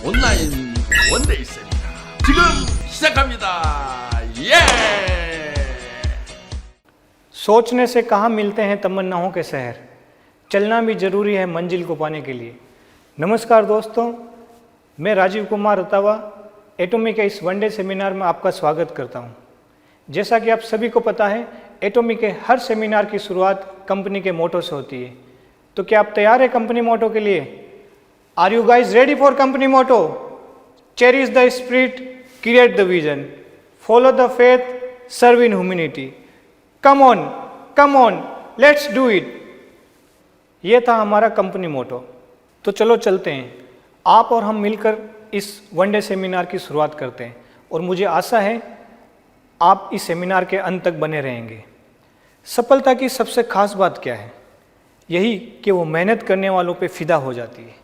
온라인 원데이 세미나 지금 시작합니다. 예! सोचने से कहाँ मिलते हैं तमन्नाओं के शहर, चलना भी जरूरी है मंजिल को पाने के लिए। नमस्कार दोस्तों, मैं राजीव कुमार रतावा एटॉमी के इस वनडे सेमिनार में आपका स्वागत करता हूं। जैसा कि आप सभी को पता है, एटॉमी के हर सेमिनार की शुरुआत कंपनी के मोटो से होती है। तो क्या आप तैयार है कंपनी मोटो के लिए? Are you guys ready for company motto? Cherish the spirit, create the vision, follow the faith, serve in humanity. Come on, let's do it. ये था हमारा कंपनी मोटो। तो चलो चलते हैं, आप और हम मिलकर इस वनडे सेमिनार की शुरुआत करते हैं और मुझे आशा है आप इस सेमिनार के अंत तक बने रहेंगे। सफलता की सबसे खास बात क्या है? यही कि वो मेहनत करने वालों पे फिदा हो जाती है।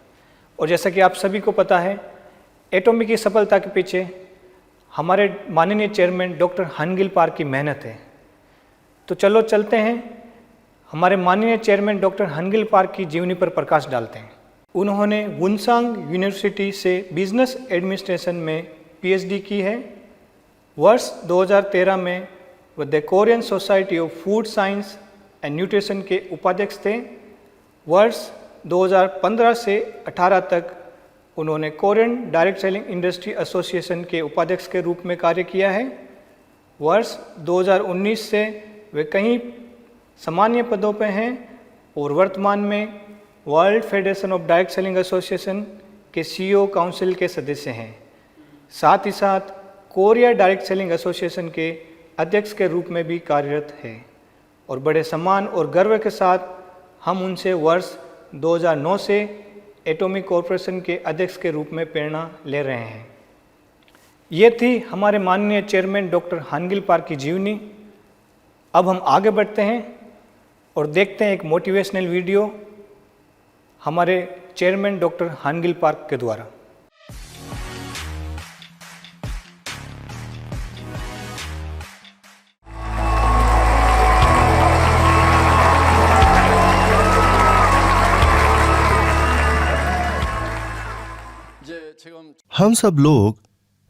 और जैसा कि आप सभी को पता है, एटॉमी की सफलता के पीछे हमारे माननीय चेयरमैन डॉक्टर हनगिल पार्क की मेहनत है। तो चलो चलते हैं, हमारे माननीय चेयरमैन डॉक्टर हनगिल पार्क की जीवनी पर प्रकाश डालते हैं। उन्होंने वुनसांग यूनिवर्सिटी से बिजनेस एडमिनिस्ट्रेशन में पीएचडी की है। वर्ष 2013 में वह the Korean society of food science and nutrition के उपाध्यक्ष थे। वर्ष 2015 से 18 तक उन्होंने Korean direct selling industry association के उपाध्यक्ष के रूप में कार्य किया है। वर्ष 2019 से वे कई सामान्य पदों पर हैं और वर्तमान में world federation of direct selling association के सीईओ काउंसिल के सदस्य हैं। साथ ही साथ कोरिया डायरेक्ट सेलिंग एसोसिएशन के अध्यक्ष के रूप में भी कार्यरत है और बड़े सम्मान और गर्व के साथ हम उनसे वर्ष 2009 से एटॉमिक कॉरपोरेशन के अध्यक्ष के रूप में प्रेरणा ले रहे हैं। ये थी हमारे माननीय चेयरमैन डॉक्टर हानगिल पार्क की जीवनी। अब हम आगे बढ़ते हैं और देखते हैं एक मोटिवेशनल वीडियो हमारे चेयरमैन डॉक्टर हानगिल पार्क के द्वारा। हम सब लोग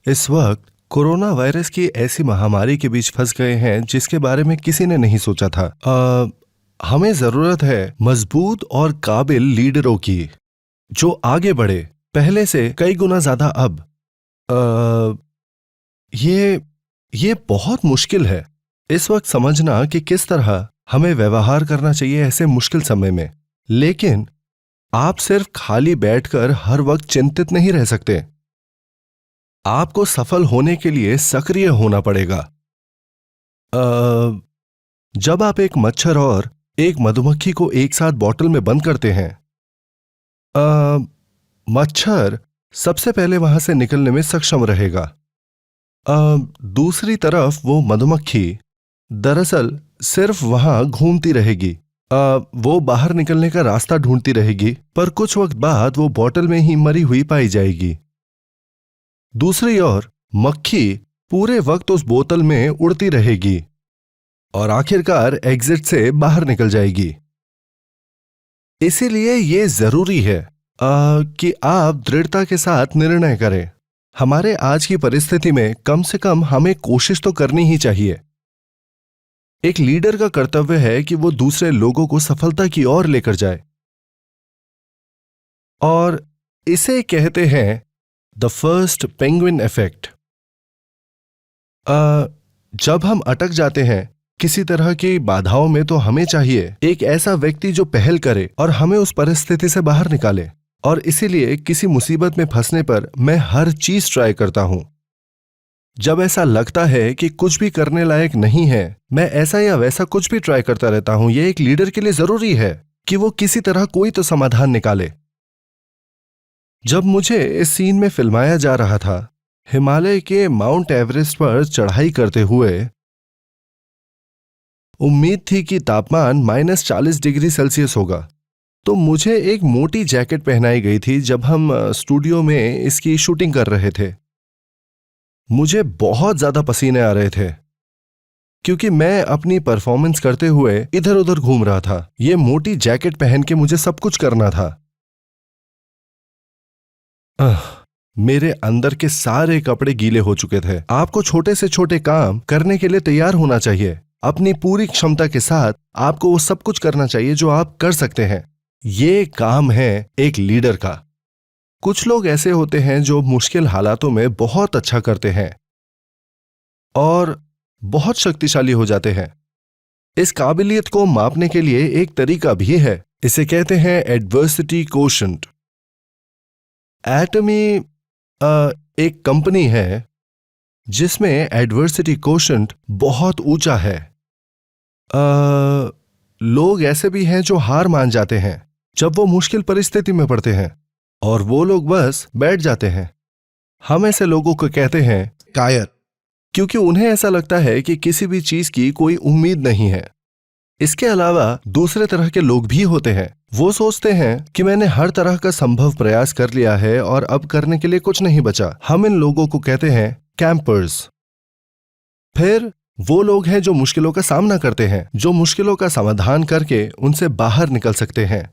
इस वक्त कोरोना वायरस की ऐसी महामारी के बीच फंस गए हैं जिसके बारे में किसी ने नहीं सोचा था। हमें जरूरत है मजबूत और काबिल लीडरों की जो आगे बढ़े, पहले से कई गुना ज्यादा। अब ये बहुत मुश्किल है इस वक्त समझना कि किस तरह हमें व्यवहार करना चाहिए ऐसे मुश्किल समय में। लेकिन आप सिर्फ खाली बैठकर हर वक्त चिंतित नहीं रह सकते। आपको सफल होने के लिए सक्रिय होना पड़ेगा। जब आप एक मच्छर और एक मधुमक्खी को एक साथ बॉटल में बंद करते हैं, मच्छर सबसे पहले वहां से निकलने में सक्षम रहेगा। दूसरी तरफ वो मधुमक्खी दरअसल सिर्फ वहां घूमती रहेगी। वो बाहर निकलने का रास्ता ढूंढती रहेगी, पर कुछ वक्त बाद वो बॉटल में ही मरी हुई पाई जाएगी। दूसरी ओर मक्खी पूरे वक्त उस बोतल में उड़ती रहेगी और आखिरकार एग्जिट से बाहर निकल जाएगी। इसीलिए ये जरूरी है कि आप दृढ़ता के साथ निर्णय करें। हमारे आज की परिस्थिति में कम से कम हमें कोशिश तो करनी ही चाहिए। एक लीडर का कर्तव्य है कि वो दूसरे लोगों को सफलता की ओर लेकर जाए, और इसे कहते हैं द फर्स्ट पेंगुइन इफेक्ट। जब हम अटक जाते हैं किसी तरह की बाधाओं में, तो हमें चाहिए एक ऐसा व्यक्ति जो पहल करे और हमें उस परिस्थिति से बाहर निकाले। और इसीलिए किसी मुसीबत में फंसने पर मैं हर चीज ट्राई करता हूं। जब ऐसा लगता है कि कुछ भी करने लायक नहीं है, मैं ऐसा या वैसा कुछ भी ट्राई करता रहता हूं। यह एक लीडर के लिए जरूरी है कि वो किसी तरह कोई तो समाधान निकाले। जब मुझे इस सीन में फिल्माया जा रहा था, हिमालय के माउंट एवरेस्ट पर चढ़ाई करते हुए, उम्मीद थी कि तापमान -40 डिग्री सेल्सियस होगा, तो मुझे एक मोटी जैकेट पहनाई गई थी जब हम स्टूडियो में इसकी शूटिंग कर रहे थे। मुझे बहुत ज्यादा पसीने आ रहे थे क्योंकि मैं अपनी परफॉर्मेंस करते हुए इधर उधर घूम रहा था। ये मोटी जैकेट पहन के मुझे सब कुछ करना था। मेरे अंदर के सारे कपड़े गीले हो चुके थे। आपको छोटे से छोटे काम करने के लिए तैयार होना चाहिए। अपनी पूरी क्षमता के साथ आपको वो सब कुछ करना चाहिए जो आप कर सकते हैं। ये काम है एक लीडर का। कुछ लोग ऐसे होते हैं जो मुश्किल हालातों में बहुत अच्छा करते हैं और बहुत शक्तिशाली हो जाते हैं। इस काबिलियत को मापने के लिए एक तरीका भी है, इसे कहते हैं एडवर्सिटी कोशेंट। एटमी एक कंपनी है जिसमें एडवर्सिटी कोशेंट बहुत ऊंचा है। लोग ऐसे भी हैं जो हार मान जाते हैं जब वो मुश्किल परिस्थिति में पड़ते हैं, और वो लोग बस बैठ जाते हैं। हम ऐसे लोगों को कहते हैं कायर, क्योंकि उन्हें ऐसा लगता है कि किसी भी चीज की कोई उम्मीद नहीं है। इसके अलावा दूसरे तरह के लोग भी होते हैं। वो सोचते हैं कि मैंने हर तरह का संभव प्रयास कर लिया है और अब करने के लिए कुछ नहीं बचा। हम इन लोगों को कहते हैं कैंपर्स। फिर वो लोग हैं जो मुश्किलों का सामना करते हैं, जो मुश्किलों का समाधान करके उनसे बाहर निकल सकते हैं।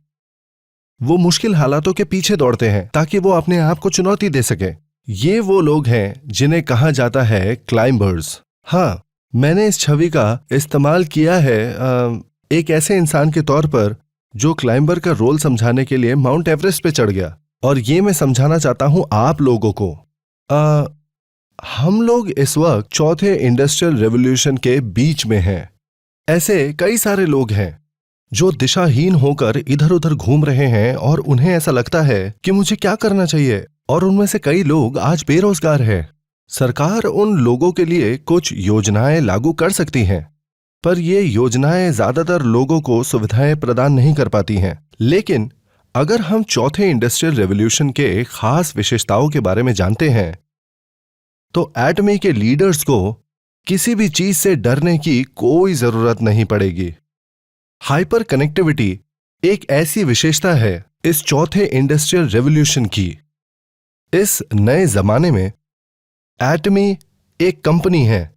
वो मुश्किल हालातों के पीछे दौड़ते हैं ताकि वो अपने आप को चुनौती दे सके। ये वो लोग हैं जिन्हें कहा जाता है क्लाइंबर्स। हाँ, मैंने इस छवि का इस्तेमाल किया है एक ऐसे इंसान के तौर पर जो क्लाइंबर का रोल समझाने के लिए माउंट एवरेस्ट पे चढ़ गया। और ये मैं समझाना चाहता हूं आप लोगों को। हम लोग इस वक्त चौथे इंडस्ट्रियल रेवोल्यूशन के बीच में हैं। ऐसे कई सारे लोग हैं जो दिशाहीन होकर इधर उधर घूम रहे हैं और उन्हें ऐसा लगता है कि मुझे क्या करना चाहिए, और उनमें से कई लोग आज बेरोजगार हैं। सरकार उन लोगों के लिए कुछ योजनाएं लागू कर सकती हैं, पर ये योजनाएं ज्यादातर लोगों को सुविधाएं प्रदान नहीं कर पाती हैं। लेकिन अगर हम चौथे इंडस्ट्रियल रेवोल्यूशन के खास विशेषताओं के बारे में जानते हैं, तो एटमी के लीडर्स को किसी भी चीज से डरने की कोई जरूरत नहीं पड़ेगी। हाइपर कनेक्टिविटी एक ऐसी विशेषता है इस चौथे इंडस्ट्रियल रेवोल्यूशन की। इस नए जमाने में एटमी एक कंपनी है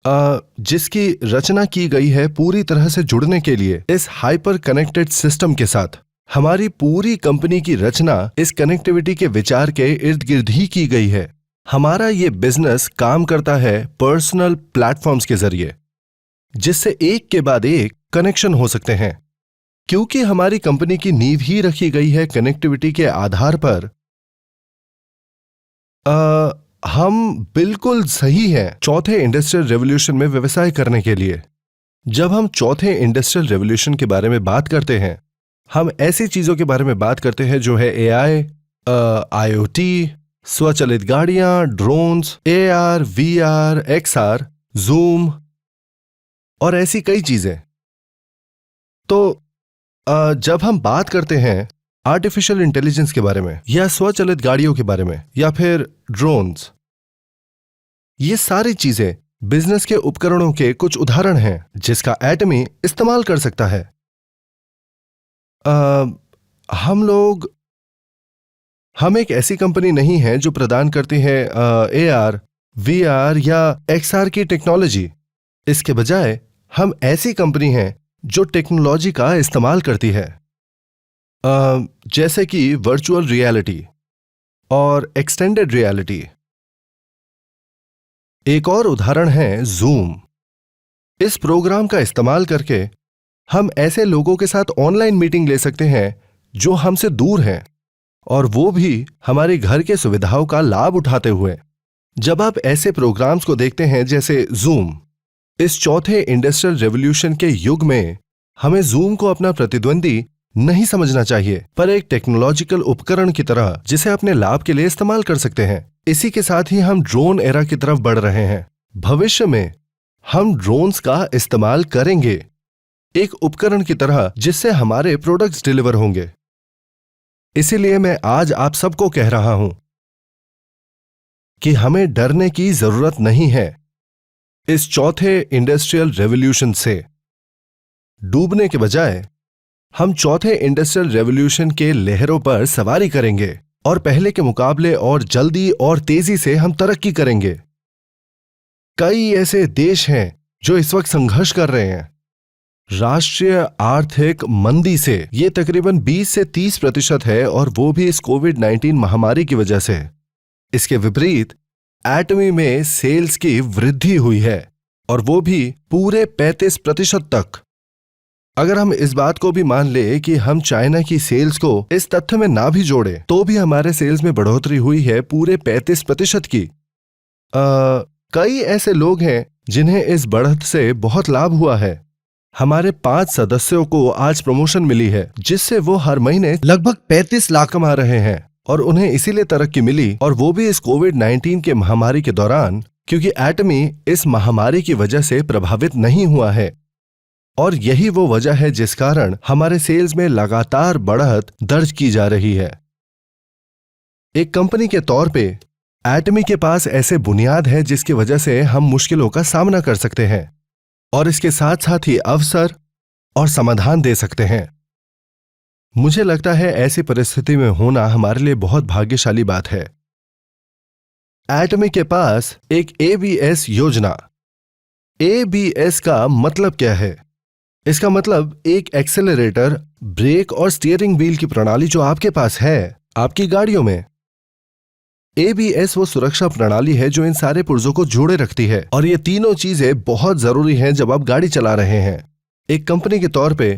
जिसकी रचना की गई है पूरी तरह से जुड़ने के लिए इस हाइपर कनेक्टेड सिस्टम के साथ। हमारी पूरी कंपनी की रचना इस कनेक्टिविटी के विचार के इर्द गिर्द ही की गई है। हमारा ये बिजनेस काम करता है पर्सनल प्लेटफॉर्म्स के जरिए, जिससे एक के बाद एक कनेक्शन हो सकते हैं। क्योंकि हमारी कंपनी की नींव ही रखी गई है कनेक्टिविटी के आधार पर, हम बिल्कुल सही हैं चौथे इंडस्ट्रियल रेवोल्यूशन में व्यवसाय करने के लिए। जब हम चौथे इंडस्ट्रियल रेवोल्यूशन के बारे में बात करते हैं, हम ऐसी चीजों के बारे में बात करते हैं जो है एआई, आईओटी, स्वचालित गाड़ियां, drones, AR, VR, XR, Zoom और ऐसी कई चीजें। तो जब हम बात करते हैं आर्टिफिशियल इंटेलिजेंस के बारे में या स्वचालित गाड़ियों के बारे में या फिर ड्रोन्स, ये सारी चीजें बिजनेस के उपकरणों के कुछ उदाहरण हैं जिसका एटमी इस्तेमाल कर सकता है। हम एक ऐसी कंपनी नहीं है जो प्रदान करती है एआर, वीआर या एक्सआर की टेक्नोलॉजी। इसके बजाय हम ऐसी कंपनी हैं जो टेक्नोलॉजी का इस्तेमाल करती है, जैसे कि वर्चुअल रियलिटी और एक्सटेंडेड रियलिटी। एक और उदाहरण है जूम। इस प्रोग्राम का इस्तेमाल करके हम ऐसे लोगों के साथ ऑनलाइन मीटिंग ले सकते हैं जो हमसे दूर हैं, और वो भी हमारे घर के सुविधाओं का लाभ उठाते हुए। जब आप ऐसे प्रोग्राम्स को देखते हैं जैसे जूम, इस चौथे इंडस्ट्रियल रेवोल्यूशन के युग में हमें जूम को अपना प्रतिद्वंदी नहीं समझना चाहिए, पर एक टेक्नोलॉजिकल उपकरण की तरह जिसे अपने लाभ के लिए इस्तेमाल कर सकते हैं। इसी के साथ ही हम ड्रोन एरा की तरफ बढ़ रहे हैं। भविष्य में हम ड्रोन्स का इस्तेमाल करेंगे एक उपकरण की तरह जिससे हमारे प्रोडक्ट्स डिलीवर होंगे। इसीलिए मैं आज आप सबको कह रहा हूं कि हमें डरने की जरूरत नहीं है इस चौथे इंडस्ट्रियल रेवोल्यूशन से। डूबने के बजाय हम चौथे इंडस्ट्रियल रेवोल्यूशन के लहरों पर सवारी करेंगे और पहले के मुकाबले और जल्दी और तेजी से हम तरक्की करेंगे। कई ऐसे देश हैं जो इस वक्त संघर्ष कर रहे हैं राष्ट्रीय आर्थिक मंदी से। ये तकरीबन 20 से 30% है, और वो भी इस कोविड-19 महामारी की वजह से। इसके विपरीत एटमी में सेल्स की वृद्धि हुई है, और वो भी पूरे 35% तक। अगर हम इस बात को भी मान ले कि हम चाइना की सेल्स को इस तथ्य में ना भी जोड़े, तो भी हमारे सेल्स में बढ़ोतरी हुई है पूरे 35% की। कई ऐसे लोग हैं जिन्हें इस बढ़त से बहुत लाभ हुआ है। हमारे 5 सदस्यों को आज प्रमोशन मिली है, जिससे वो हर महीने लगभग 35 लाख कमा रहे हैं, और उन्हें इसीलिए तरक्की मिली, और वो भी इस कोविड-19 के महामारी के दौरान, क्योंकि एटमी इस महामारी की वजह से प्रभावित नहीं हुआ है। और यही वो वजह है जिस कारण हमारे सेल्स में लगातार बढ़त दर्ज की जा रही है। एक कंपनी के तौर पे एटमी के पास ऐसे बुनियाद है जिसकी वजह से हम मुश्किलों का सामना कर सकते हैं, और इसके साथ साथ ही अवसर और समाधान दे सकते हैं। मुझे लगता है ऐसी परिस्थिति में होना हमारे लिए बहुत भाग्यशाली बात है। एटमी के पास एक एबीएस योजना। एबीएस का मतलब क्या है? इसका मतलब एक एक्सेलरेटर, ब्रेक और स्टीयरिंग व्हील की प्रणाली जो आपके पास है आपकी गाड़ियों में। एबीएस वो सुरक्षा प्रणाली है जो इन सारे पुर्जों को जोड़े रखती है, और ये तीनों चीजें बहुत जरूरी हैं जब आप गाड़ी चला रहे हैं। एक कंपनी के तौर पे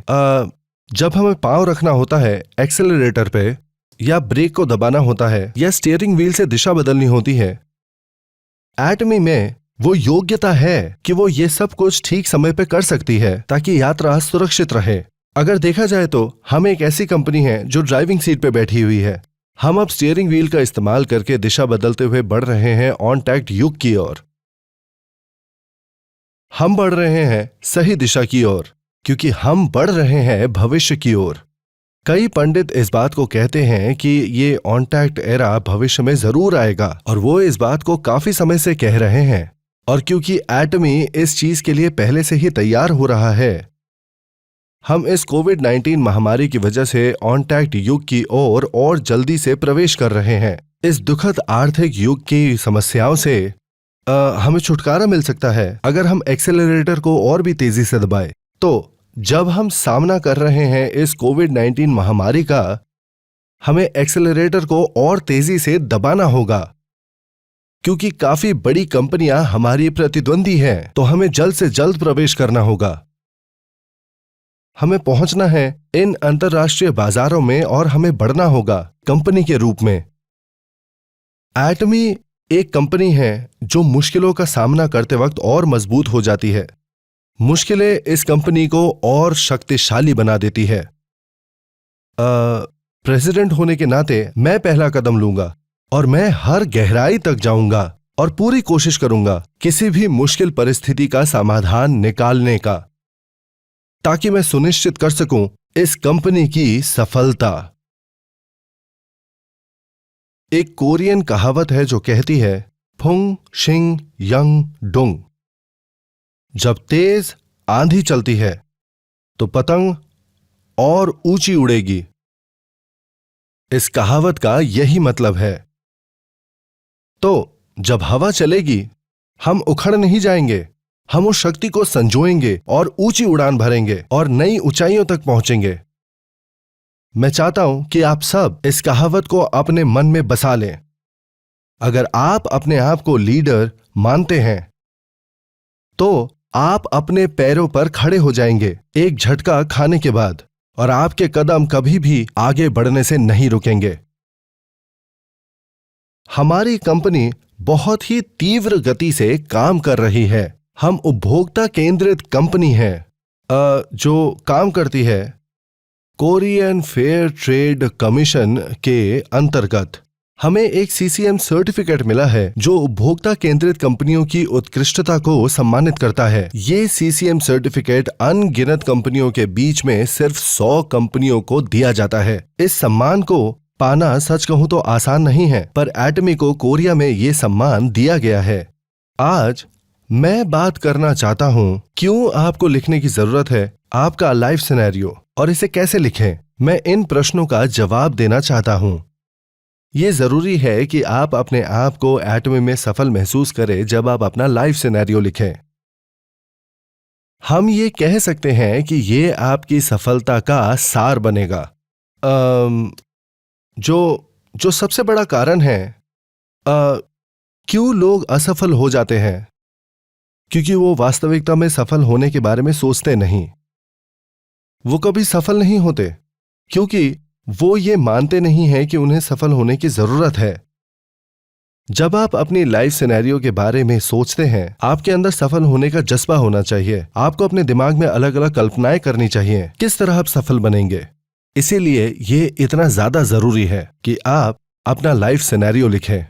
जब हमें पांव रखना होता है एक्सेलरेटर पे, या ब्रेक को दबाना होता है, या स्टीयरिंग व्हील से दिशा बदलनी होती है, एटमी में वो योग्यता है कि वो ये सब कुछ ठीक समय पे कर सकती है ताकि यात्रा सुरक्षित रहे। अगर देखा जाए तो हम एक ऐसी कंपनी है जो ड्राइविंग सीट पे बैठी हुई है। हम अब स्टीयरिंग व्हील का इस्तेमाल करके दिशा बदलते हुए बढ़ रहे हैं ऑनटैक्ट युग की ओर। हम बढ़ रहे हैं सही दिशा की ओर, क्योंकि हम बढ़ रहे हैं भविष्य की ओर। कई पंडित इस बात को कहते हैं कि ये ऑनटैक्ट एरा भविष्य में जरूर आएगा, और वो इस बात को काफी समय से कह रहे हैं। और क्योंकि एटमी इस चीज के लिए पहले से ही तैयार हो रहा है, हम इस कोविड-19 महामारी की वजह से ऑनटैक्ट युग की ओर और जल्दी से प्रवेश कर रहे हैं। इस दुखद आर्थिक युग की समस्याओं से हमें छुटकारा मिल सकता है अगर हम एक्सेलरेटर को और भी तेजी से दबाएं। तो जब हम सामना कर रहे हैं इस कोविड-19 महामारी का, हमें एक्सेलरेटर को और तेजी से दबाना होगा, क्योंकि काफी बड़ी कंपनियां हमारी प्रतिद्वंदी हैं। तो हमें जल्द से जल्द प्रवेश करना होगा। हमें पहुंचना है इन अंतर्राष्ट्रीय बाजारों में और हमें बढ़ना होगा कंपनी के रूप में। एटमी एक कंपनी है जो मुश्किलों का सामना करते वक्त और मजबूत हो जाती है। मुश्किलें इस कंपनी को और शक्तिशाली बना देती है। प्रेसिडेंट होने के नाते मैं पहला कदम लूंगा और मैं हर गहराई तक जाऊंगा और पूरी कोशिश करूंगा किसी भी मुश्किल परिस्थिति का समाधान निकालने का, ताकि मैं सुनिश्चित कर सकूं इस कंपनी की सफलता। एक कोरियन कहावत है जो कहती है, फुंग शिंग यंग डुंग। जब तेज आंधी चलती है तो पतंग और ऊंची उड़ेगी। इस कहावत का यही मतलब है। तो जब हवा चलेगी, हम उखड़ नहीं जाएंगे। हम उस शक्ति को संजोएंगे और ऊंची उड़ान भरेंगे और नई ऊंचाइयों तक पहुंचेंगे। मैं चाहता हूं कि आप सब इस कहावत को अपने मन में बसा लें। अगर आप अपने आप को लीडर मानते हैं तो आप अपने पैरों पर खड़े हो जाएंगे एक झटका खाने के बाद, और आपके कदम कभी भी आगे बढ़ने से नहीं रुकेंगे। हमारी कंपनी बहुत ही तीव्र गति से काम कर रही है। हम उपभोक्ता केंद्रित कंपनी है जो काम करती है कोरियन फेयर ट्रेड कमीशन के अंतर्गत। हमें एक CCM सर्टिफिकेट मिला है जो उपभोक्ता केंद्रित कंपनियों की उत्कृष्टता को सम्मानित करता है। ये CCM सर्टिफिकेट अनगिनत कंपनियों के बीच में सिर्फ 100 कंपनियों को दिया जाता है। इस सम्मान को पाना सच कहूं तो आसान नहीं है, पर एटमी को कोरिया में ये सम्मान दिया गया है। आज मैं बात करना चाहता हूं क्यों आपको लिखने की जरूरत है आपका लाइफ सिनेरियो, और इसे कैसे लिखें। मैं इन प्रश्नों का जवाब देना चाहता हूं। यह जरूरी है कि आप अपने आप को एटमी में सफल महसूस करें जब आप अपना लाइफ सिनेरियो लिखें। हम ये कह सकते हैं कि ये आपकी सफलता का सार बनेगा। जो सबसे बड़ा कारण है क्यों लोग असफल हो जाते हैं, क्योंकि वो वास्तविकता में सफल होने के बारे में सोचते नहीं। वो कभी सफल नहीं होते क्योंकि वो ये मानते नहीं हैं कि उन्हें सफल होने की जरूरत है। जब आप अपनी लाइफ सिनेरियो के बारे में सोचते हैं, आपके अंदर सफल होने का जज्बा होना चाहिए। आपको अपने दिमाग में अलग अलग कल्पनाएं करनी चाहिए किस तरह आप सफल बनेंगे। इसीलिए ये इतना ज्यादा जरूरी है कि आप अपना लाइफ सिनेरियो लिखें।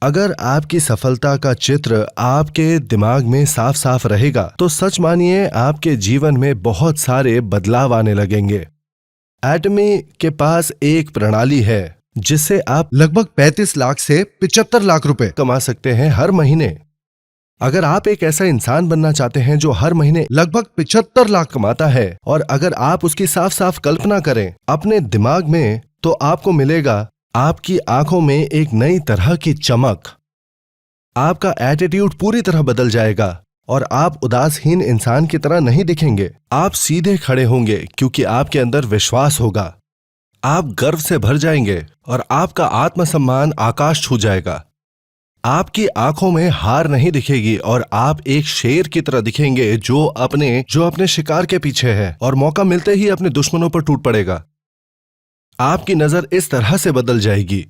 अगर आपकी सफलता का चित्र आपके दिमाग में साफ साफ रहेगा तो सच मानिए आपके जीवन में बहुत सारे बदलाव आने लगेंगे। एटमी के पास एक प्रणाली है जिससे आप लगभग 35 लाख से 75 लाख रुपए कमा सकते हैं हर महीने। अगर आप एक ऐसा इंसान बनना चाहते हैं जो हर महीने लगभग 75 लाख कमाता है, और अगर आप उसकी साफ साफ कल्पना करें अपने दिमाग में, तो आपको मिलेगा आपकी आंखों में एक नई तरह की चमक। आपका एटीट्यूड पूरी तरह बदल जाएगा और आप उदासहीन इंसान की तरह नहीं दिखेंगे। आप सीधे खड़े होंगे क्योंकि आपके अंदर विश्वास होगा। आप गर्व से भर जाएंगे और आपका आत्मसम्मान आकाश छू जाएगा। आपकी आंखों में हार नहीं दिखेगी और आप एक शेर की तरह दिखेंगे जो अपने शिकार के पीछे है और मौका मिलते ही अपने दुश्मनों पर टूट पड़ेगा। आपकी नजर इस तरह से बदल जाएगी।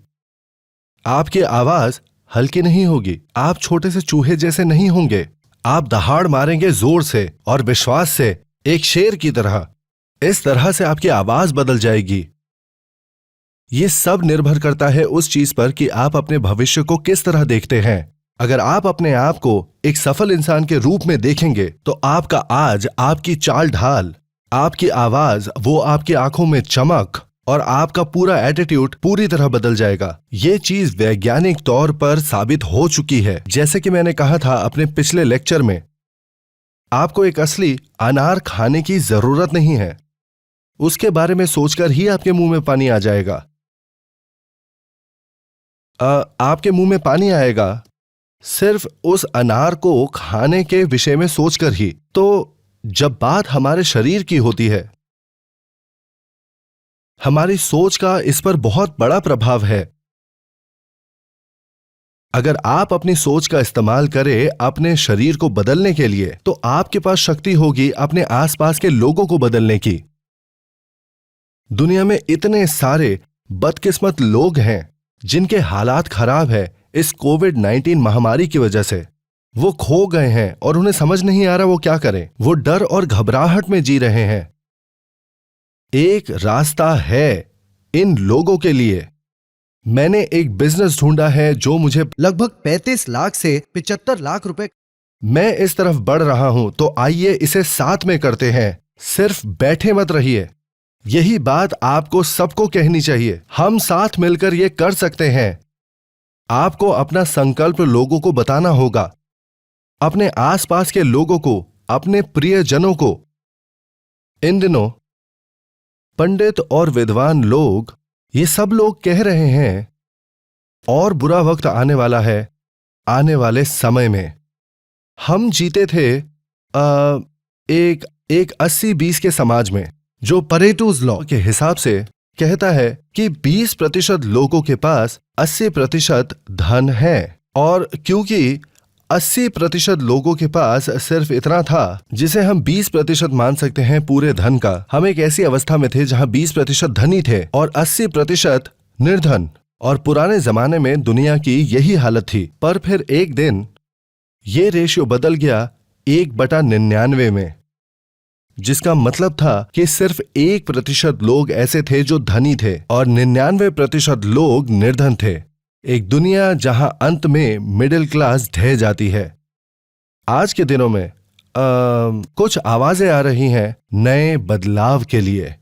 आपकी आवाज हल्की नहीं होगी। आप छोटे से चूहे जैसे नहीं होंगे। आप दहाड़ मारेंगे जोर से और विश्वास से, एक शेर की तरह। इस तरह से आपकी आवाज बदल जाएगी। ये सब निर्भर करता है उस चीज पर कि आप अपने भविष्य को किस तरह देखते हैं। अगर आप अपने आप को एक सफल इंसान के रूप में देखेंगे तो आपका आज, आपकी चाल ढाल, आपकी आवाज, वो आपकी आंखों में चमक और आपका पूरा एटीट्यूड पूरी तरह बदल जाएगा। ये चीज वैज्ञानिक तौर पर साबित हो चुकी है। जैसे कि मैंने कहा था अपने पिछले लेक्चर में, आपको एक असली अनार खाने की जरूरत नहीं है। उसके बारे में सोचकर ही आपके मुंह में पानी आ जाएगा। आपके मुंह में पानी आएगा सिर्फ उस अनार को खाने के विषय में सोचकर ही। तो जब बात हमारे शरीर की होती है, हमारी सोच का इस पर बहुत बड़ा प्रभाव है। अगर आप अपनी सोच का इस्तेमाल करें अपने शरीर को बदलने के लिए, तो आपके पास शक्ति होगी अपने आसपास के लोगों को बदलने की। दुनिया में इतने सारे बदकिस्मत लोग हैं जिनके हालात खराब है इस कोविड-19 महामारी की वजह से। वो खो गए हैं और उन्हें समझ नहीं आ रहा वो क्या करें। वो डर और घबराहट में जी रहे हैं। एक रास्ता है इन लोगों के लिए। मैंने एक बिजनेस ढूंढा है जो मुझे लगभग 35 लाख से 75 लाख रुपए। मैं इस तरफ बढ़ रहा हूं, तो आइए इसे साथ में करते हैं। सिर्फ बैठे मत रहिए। यही बात आपको सबको कहनी चाहिए। हम साथ मिलकर यह कर सकते हैं। आपको अपना संकल्प लोगों को बताना होगा, अपने आसपास के लोगों को, अपने प्रियजनों को। इन दिनों पंडित और विद्वान लोग, ये सब लोग कह रहे हैं और बुरा वक्त आने वाला है आने वाले समय में। हम जीते थे एक 80-20 के समाज में, जो परेटोज लॉ के हिसाब से कहता है कि 20% लोगों के पास 80% धन है। और क्योंकि 80% लोगों के पास सिर्फ इतना था जिसे हम 20% मान सकते हैं पूरे धन का, हम एक ऐसी अवस्था में थे जहां 20% धनी थे और 80% निर्धन। और पुराने जमाने में दुनिया की यही हालत थी। पर फिर एक दिन ये रेशियो बदल गया 1/99 में, जिसका मतलब था कि सिर्फ 1% लोग ऐसे थे जो धनी थे और 99% लोग निर्धन थे। एक दुनिया जहां अंत में मिडिल क्लास ढह जाती है। आज के दिनों में कुछ आवाजें आ रही हैं नए बदलाव के लिए।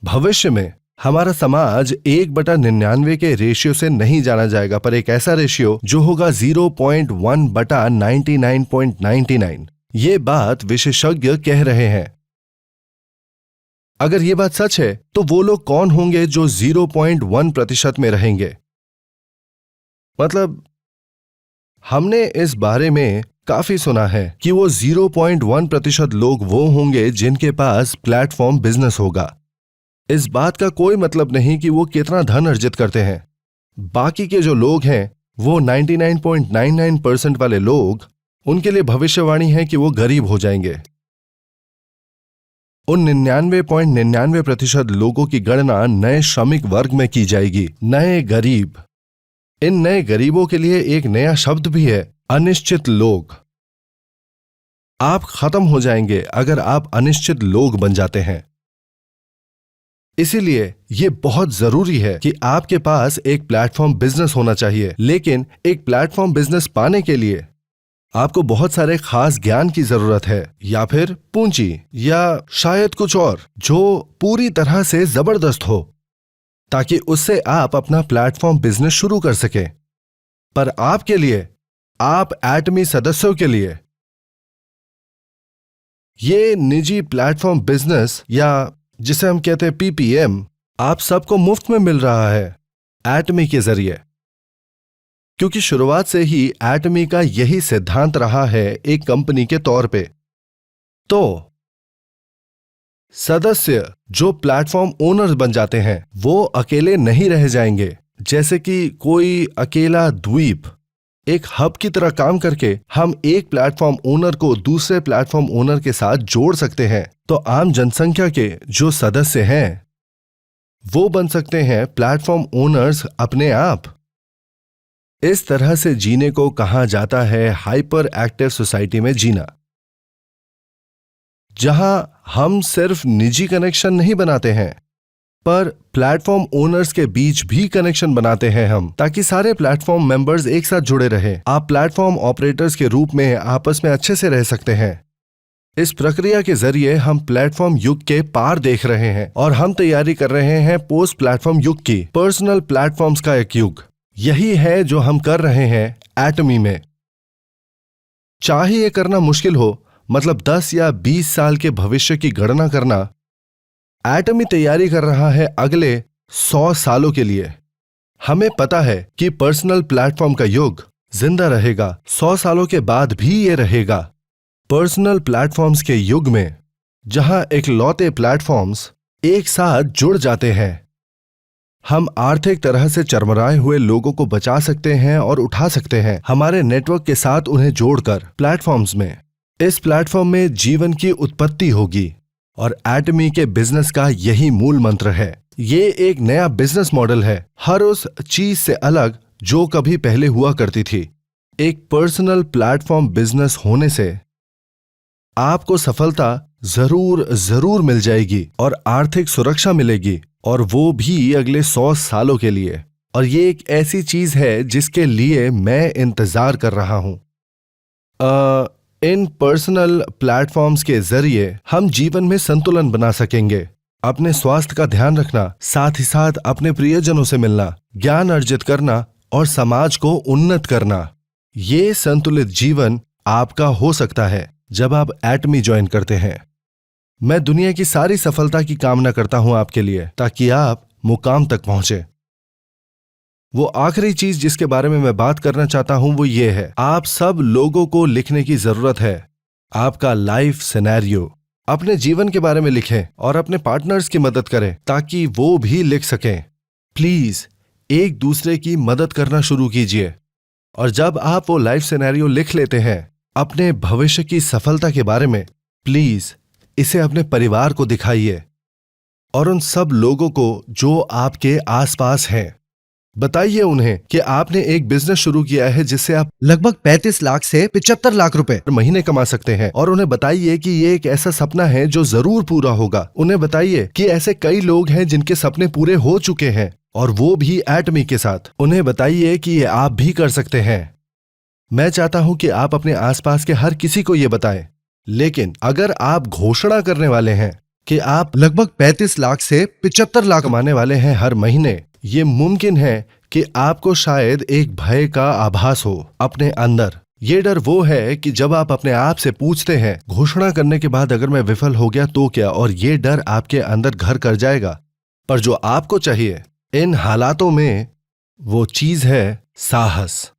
भविष्य में हमारा समाज 1/99 के रेशियो से नहीं जाना जाएगा, पर एक ऐसा रेशियो जो होगा 0.1/99.99। ये बात विशेषज्ञ कह रहे हैं। अगर ये बात सच है तो वो लोग कौन होंगे जो 0.1% में रहेंगे? मतलब हमने इस बारे में काफी सुना है कि वो 0.1% लोग वो होंगे जिनके पास प्लेटफॉर्म बिजनेस होगा। इस बात का कोई मतलब नहीं कि वो कितना धन अर्जित करते हैं। बाकी के जो लोग हैं, वो 99.99% वाले लोग, उनके लिए भविष्यवाणी है कि वो गरीब हो जाएंगे। उन 99.99% लोगों की गणना नए श्रमिक वर्ग में की जाएगी, नए गरीब। इन नए गरीबों के लिए एक नया शब्द भी है, अनिश्चित लोग। आप खत्म हो जाएंगे अगर आप अनिश्चित लोग बन जाते हैं। इसीलिए यह बहुत जरूरी है कि आपके पास एक प्लेटफॉर्म बिजनेस होना चाहिए। लेकिन एक प्लेटफॉर्म बिजनेस पाने के लिए आपको बहुत सारे खास ज्ञान की जरूरत है, या फिर पूंजी, या शायद कुछ और जो पूरी तरह से जबरदस्त हो, ताकि उससे आप अपना प्लेटफॉर्म बिजनेस शुरू कर सकें। पर आपके लिए, आप एटमी सदस्यों के लिए, ये निजी प्लेटफॉर्म बिजनेस, या जिसे हम कहते हैं PPM, आप सबको मुफ्त में मिल रहा है एटमी के जरिए। क्योंकि शुरुआत से ही एटमी का यही सिद्धांत रहा है एक कंपनी के तौर पे। तो सदस्य जो प्लेटफॉर्म ओनर्स बन जाते हैं, वो अकेले नहीं रह जाएंगे। जैसे कि कोई अकेला द्वीप, एक हब की तरह काम करके हम एक प्लेटफॉर्म ओनर को दूसरे प्लेटफॉर्म ओनर के साथ जोड़ सकते हैं। तो आम जनसंख्या के जो सदस्य हैं वो बन सकते हैं प्लेटफॉर्म ओनर्स अपने आप। इस तरह से जीने को कहा जाता है हाइपर एक्टिव सोसाइटी में जीना। जहां हम सिर्फ निजी कनेक्शन नहीं बनाते हैं, पर प्लेटफॉर्म ओनर्स के बीच भी कनेक्शन बनाते हैं हम, ताकि सारे प्लेटफॉर्म मेंबर्स एक साथ जुड़े रहें। आप प्लेटफॉर्म ऑपरेटर्स के रूप में आपस में अच्छे से रह सकते हैं। इस प्रक्रिया के जरिए हम प्लेटफॉर्म युग के पार देख रहे हैं और हम तैयारी कर रहे हैं पोस्ट प्लेटफॉर्म युग की, पर्सनल प्लेटफॉर्म्स का एक युग। यही है जो हम कर रहे हैं एटमी में। चाहे ये करना मुश्किल हो, मतलब 10 या 20 साल के भविष्य की गणना करना, एटमी तैयारी कर रहा है अगले 100 सालों के लिए। हमें पता है कि पर्सनल प्लेटफॉर्म का युग जिंदा रहेगा, 100 सालों के बाद भी ये रहेगा। पर्सनल प्लेटफॉर्म्स के युग में, जहां इकलौते प्लेटफॉर्म्स एक साथ जुड़ जाते हैं, हम आर्थिक तरह से चरमराए हुए लोगों को बचा सकते हैं और उठा सकते हैं हमारे नेटवर्क के साथ उन्हें जोड़कर प्लेटफॉर्म्स में। इस प्लेटफॉर्म में जीवन की उत्पत्ति होगी और एटमी के बिजनेस का यही मूल मंत्र है। ये एक नया बिजनेस मॉडल है, हर उस चीज से अलग जो कभी पहले हुआ करती थी। एक पर्सनल प्लेटफॉर्म बिजनेस होने से आपको सफलता जरूर मिल जाएगी और आर्थिक सुरक्षा मिलेगी, और वो भी अगले 100 सालों के लिए। और ये एक ऐसी चीज है जिसके लिए मैं इंतजार कर रहा हूं। इन पर्सनल प्लेटफॉर्म्स के जरिए हम जीवन में संतुलन बना सकेंगे, अपने स्वास्थ्य का ध्यान रखना, साथ ही साथ अपने प्रियजनों से मिलना, ज्ञान अर्जित करना और समाज को उन्नत करना। ये संतुलित जीवन आपका हो सकता है जब आप एटमी ज्वाइन करते हैं। मैं दुनिया की सारी सफलता की कामना करता हूं आपके लिए, ताकि आप मुकाम तक पहुंचे। वो आखिरी चीज जिसके बारे में मैं बात करना चाहता हूं वो ये है, आप सब लोगों को लिखने की जरूरत है आपका लाइफ सिनेरियो। अपने जीवन के बारे में लिखें और अपने पार्टनर्स की मदद करें ताकि वो भी लिख सकें। प्लीज एक दूसरे की मदद करना शुरू कीजिए, और जब आप वो लाइफ सिनेरियो लिख लेते हैं अपने भविष्य की सफलता के बारे में, प्लीज इसे अपने परिवार को दिखाइए और उन सब लोगों को जो आपके आसपास हैं। बताइए उन्हें कि आपने एक बिजनेस शुरू किया है जिससे आप लगभग 35 लाख से 75 लाख रुपए महीने कमा सकते हैं, और उन्हें बताइए कि ये एक ऐसा सपना है जो जरूर पूरा होगा। उन्हें बताइए कि ऐसे कई लोग हैं जिनके सपने पूरे हो चुके हैं, और वो भी एटमी के साथ। उन्हें बताइए कि ये आप भी कर सकते हैं। मैं चाहता हूं कि आप अपने आसपास के हर किसी को ये बताएं, लेकिन अगर आप घोषणा करने वाले हैं कि आप लगभग 35 लाख से 75 लाख कमाने वाले हैं हर महीने, ये मुमकिन है कि आपको शायद एक भय का आभास हो अपने अंदर। ये डर वो है कि जब आप अपने आप से पूछते हैं घोषणा करने के बाद अगर मैं विफल हो गया तो क्या, और ये डर आपके अंदर घर कर जाएगा। पर जो आपको चाहिए इन हालातों में वो चीज है साहस।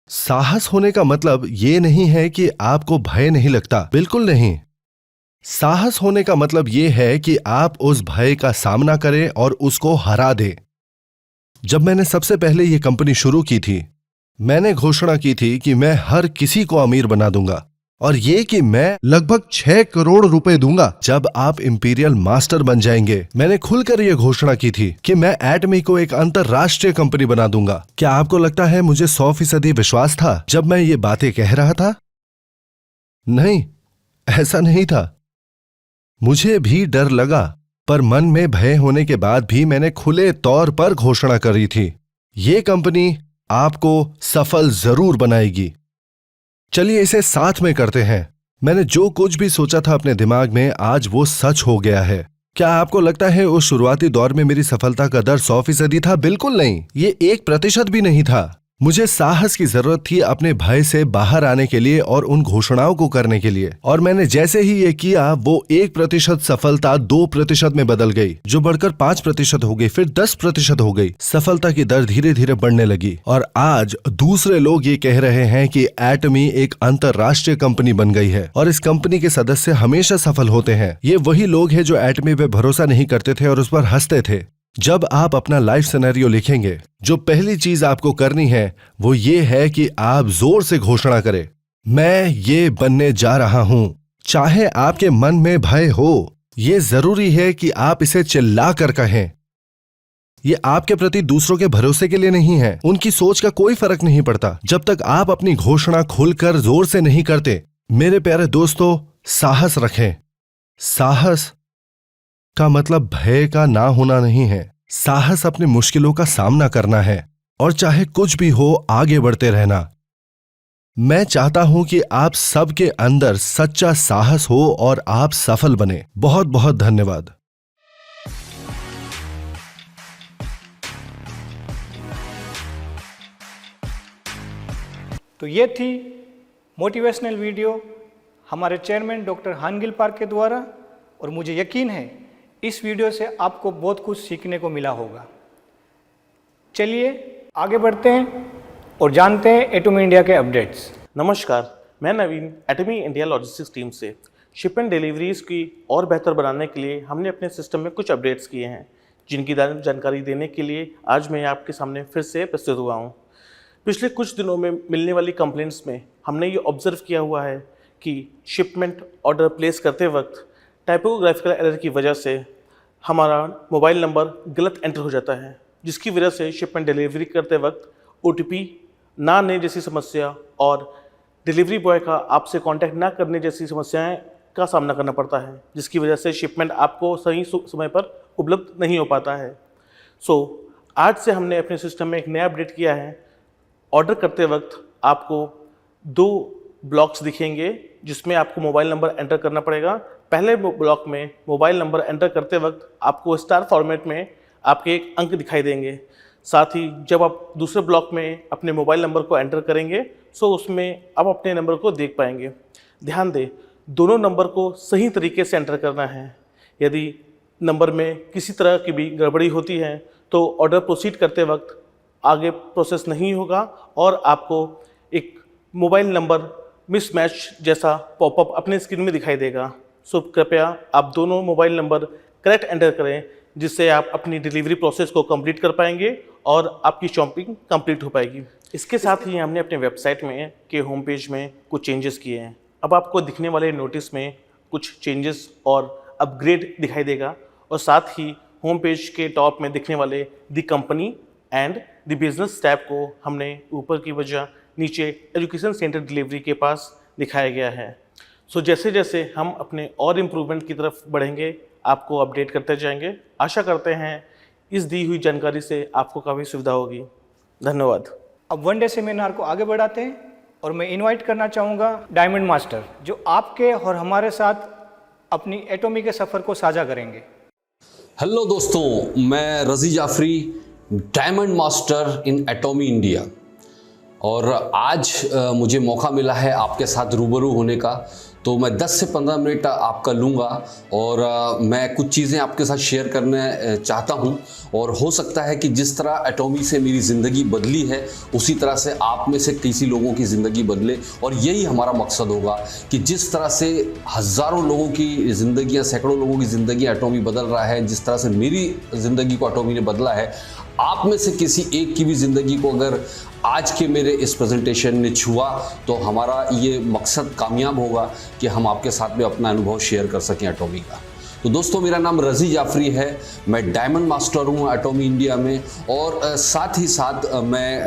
साहस होने का मतलब ये नहीं है कि आपको भय नहीं लगता, बिल्कुल नहीं। साहस होने का मतलब ये है कि आप उस भय का सामना करें और उसको हरा दें। जब मैंने सबसे पहले ये कंपनी शुरू की थी, मैंने घोषणा की थी कि मैं हर किसी को अमीर बना दूंगा, और ये कि मैं लगभग 6 करोड़ रुपए दूंगा जब आप इंपीरियल मास्टर बन जाएंगे। मैंने खुलकर यह घोषणा की थी कि मैं एटमी को एक अंतरराष्ट्रीय कंपनी बना दूंगा। क्या आपको लगता है मुझे 100% विश्वास था जब मैं ये बातें कह रहा था? नहीं, ऐसा नहीं था। मुझे भी डर लगा, पर मन में भय होने के बाद भी मैंने खुले तौर पर घोषणा करी थी, ये कंपनी आपको सफल जरूर बनाएगी। चलिए इसे साथ में करते हैं। मैंने जो कुछ भी सोचा था अपने दिमाग में, आज वो सच हो गया है। क्या आपको लगता है उस शुरुआती दौर में मेरी सफलता का दर 100% था? बिल्कुल नहीं, ये 1% भी नहीं था। मुझे साहस की जरूरत थी अपने भय से बाहर आने के लिए और उन घोषणाओं को करने के लिए, और मैंने जैसे ही ये किया वो 1% सफलता 2% में बदल गई, जो बढ़कर 5% हो गई, फिर 10% हो गई। सफलता की दर धीरे धीरे बढ़ने लगी, और आज दूसरे लोग ये कह रहे हैं कि एटमी एक अंतरराष्ट्रीय कंपनी बन गई है और इस कंपनी के सदस्य हमेशा सफल होते हैं। ये वही लोग हैं जो एटमी पे भरोसा नहीं करते थे और उस पर हंसते थे। जब आप अपना लाइफ सिनेरियो लिखेंगे, जो पहली चीज आपको करनी है वो ये है कि आप जोर से घोषणा करें, मैं ये बनने जा रहा हूं। चाहे आपके मन में भय हो, ये जरूरी है कि आप इसे चिल्ला कर कहें। ये आपके प्रति दूसरों के भरोसे के लिए नहीं है, उनकी सोच का कोई फर्क नहीं पड़ता जब तक आप अपनी घोषणा खुलकर जोर से नहीं करते। मेरे प्यारे दोस्तों, साहस रखें। साहस का मतलब भय का ना होना नहीं है। साहस अपनी मुश्किलों का सामना करना है और चाहे कुछ भी हो आगे बढ़ते रहना। मैं चाहता हूं कि आप सबके अंदर सच्चा साहस हो और आप सफल बने। बहुत बहुत धन्यवाद। तो ये थी मोटिवेशनल वीडियो हमारे चेयरमैन डॉक्टर हानगिल पार्क के द्वारा, और मुझे यकीन है इस वीडियो से आपको बहुत कुछ सीखने को मिला होगा। चलिए आगे बढ़ते हैं और जानते हैं एटॉमी इंडिया के अपडेट्स। नमस्कार, मैं नवीन एटॉमी इंडिया लॉजिस्टिक्स टीम से। शिपमेंट डिलीवरीज की और बेहतर बनाने के लिए हमने अपने सिस्टम में कुछ अपडेट्स किए हैं, जिनकी जानकारी देने के लिए आज मैं आपके सामने फिर से प्रस्तुत हुआ हूँ। पिछले कुछ दिनों में मिलने वाली कंप्लेंट्स में हमने ये ऑब्जर्व किया हुआ है कि शिपमेंट ऑर्डर प्लेस करते वक्त टाइपोग्राफिकल एरर की वजह से हमारा मोबाइल नंबर गलत एंटर हो जाता है, जिसकी वजह से शिपमेंट डिलीवरी करते वक्त OTP ना आने जैसी समस्या और डिलीवरी बॉय का आपसे कांटेक्ट ना करने जैसी समस्याएं का सामना करना पड़ता है, जिसकी वजह से शिपमेंट आपको सही समय पर उपलब्ध नहीं हो पाता है। आज से हमने अपने सिस्टम में एक नया अपडेट किया है। ऑर्डर करते वक्त आपको 2 ब्लॉक्स दिखेंगे, जिसमें आपको मोबाइल नंबर एंटर करना पड़ेगा। पहले ब्लॉक में मोबाइल नंबर एंटर करते वक्त आपको स्टार फॉर्मेट में आपके एक अंक दिखाई देंगे। साथ ही जब आप दूसरे ब्लॉक में अपने मोबाइल नंबर को एंटर करेंगे तो उसमें आप अपने नंबर को देख पाएंगे। ध्यान दें, दोनों नंबर को सही तरीके से एंटर करना है। यदि नंबर में किसी तरह की भी गड़बड़ी होती है तो ऑर्डर प्रोसीड करते वक्त आगे प्रोसेस नहीं होगा और आपको एक मोबाइल नंबर मिसमैच जैसा पॉपअप अपने स्क्रीन में दिखाई देगा। कृपया आप दोनों मोबाइल नंबर करेक्ट एंटर करें, जिससे आप अपनी डिलीवरी प्रोसेस को कंप्लीट कर पाएंगे और आपकी शॉपिंग कंप्लीट हो पाएगी। इसके साथ ही हमने अपने वेबसाइट में के होम पेज में कुछ चेंजेस किए हैं। अब आपको दिखने वाले नोटिस में कुछ चेंजेस और अपग्रेड दिखाई देगा, और साथ ही होम पेज के टॉप में दिखने वाले the company and the business tab को हमने ऊपर की वजह नीचे एजुकेशन सेंटर डिलीवरी के पास दिखाया गया है। जैसे जैसे हम अपने और इम्प्रूवमेंट की तरफ बढ़ेंगे, आपको अपडेट करते जाएंगे। आशा करते हैं इस दी हुई जानकारी से आपको काफ़ी सुविधा होगी। धन्यवाद। अब वन डे सेमिनार को आगे बढ़ाते हैं और मैं इनवाइट करना चाहूँगा डायमंड मास्टर, जो आपके और हमारे साथ अपनी एटॉमी के सफ़र को साझा करेंगे। हेलो दोस्तों, मैं Razi Jafri, diamond master in Atomy India, और आज मुझे मौका मिला है आपके साथ रूबरू होने का। तो मैं 10 से 15 मिनट आपका लूँगा और मैं कुछ चीज़ें आपके साथ शेयर करने चाहता हूँ। और हो सकता है कि जिस तरह एटॉमी से मेरी ज़िंदगी बदली है, उसी तरह से आप में से किसी लोगों की ज़िंदगी बदले। और यही हमारा मकसद होगा कि जिस तरह से हज़ारों लोगों की ज़िंदगियाँ, सैकड़ों लोगों की ज़िंदगी एटॉमी बदल रहा है, जिस तरह से मेरी ज़िंदगी को एटॉमी ने बदला है, आप में से किसी एक की भी ज़िंदगी को अगर आज के मेरे इस प्रेजेंटेशन ने छुआ तो हमारा ये मकसद कामयाब होगा कि हम आपके साथ में अपना अनुभव शेयर कर सकें एटॉमी का। तो दोस्तों, मेरा नाम रजी जाफरी है, मैं डायमंड मास्टर हूँ एटॉमी इंडिया में, और साथ ही साथ मैं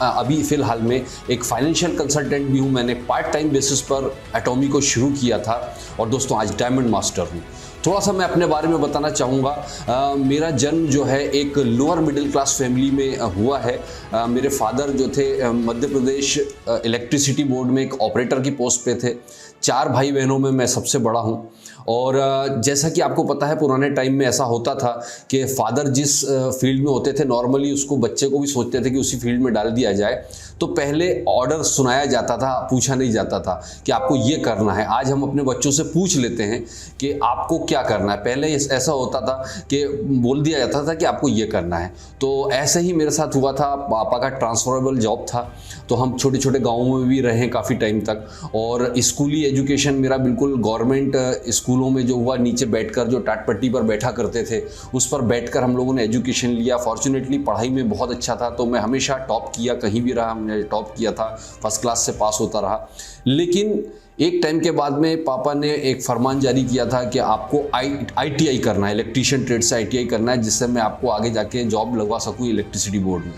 अभी फ़िलहाल में एक फाइनेंशियल कंसल्टेंट भी हूँ। मैंने पार्ट टाइम बेसिस पर एटॉमी को शुरू किया था, और दोस्तों आज डायमंड मास्टर हूँ। थोड़ा सा मैं अपने बारे में बताना चाहूँगा। मेरा जन्म जो है एक लोअर मिडिल क्लास फैमिली में हुआ है। मेरे फादर जो थे मध्य प्रदेश इलेक्ट्रिसिटी बोर्ड में एक ऑपरेटर की पोस्ट पे थे। 4 भाई बहनों में मैं सबसे बड़ा हूँ। और जैसा कि आपको पता है, पुराने टाइम में ऐसा होता था कि फादर जिस फील्ड में होते थे, नॉर्मली उसको बच्चे को भी सोचते थे कि उसी फील्ड में डाल दिया जाए। तो पहले ऑर्डर सुनाया जाता था, पूछा नहीं जाता था कि आपको ये करना है। आज हम अपने बच्चों से पूछ लेते हैं कि आपको क्या करना है। पहले ऐसा होता था कि बोल दिया जाता था कि आपको ये करना है। तो ऐसे ही मेरे साथ हुआ था। पापा का ट्रांसफरेबल जॉब था, तो हम छोटे छोटे गाँवों में भी रहे काफ़ी टाइम तक। और स्कूली एजुकेशन मेरा बिल्कुल गवर्नमेंट स्कूलों में जो हुआ, नीचे बैठकर जो टाट पट्टी पर बैठा करते थे, उस पर बैठकर हम लोगों ने एजुकेशन लिया। फॉर्चुनेटली पढ़ाई में बहुत अच्छा था, तो मैं हमेशा टॉप किया, कहीं भी रहा हमने टॉप किया था, फर्स्ट क्लास से पास होता रहा। लेकिन एक टाइम के बाद में पापा ने एक फरमान जारी किया था कि आपको ITI करना है, इलेक्ट्रीशियन ट्रेड से ITI करना है, जिससे मैं आपको आगे जाके जॉब लगवा सकूँ इलेक्ट्रिसिटी बोर्ड में।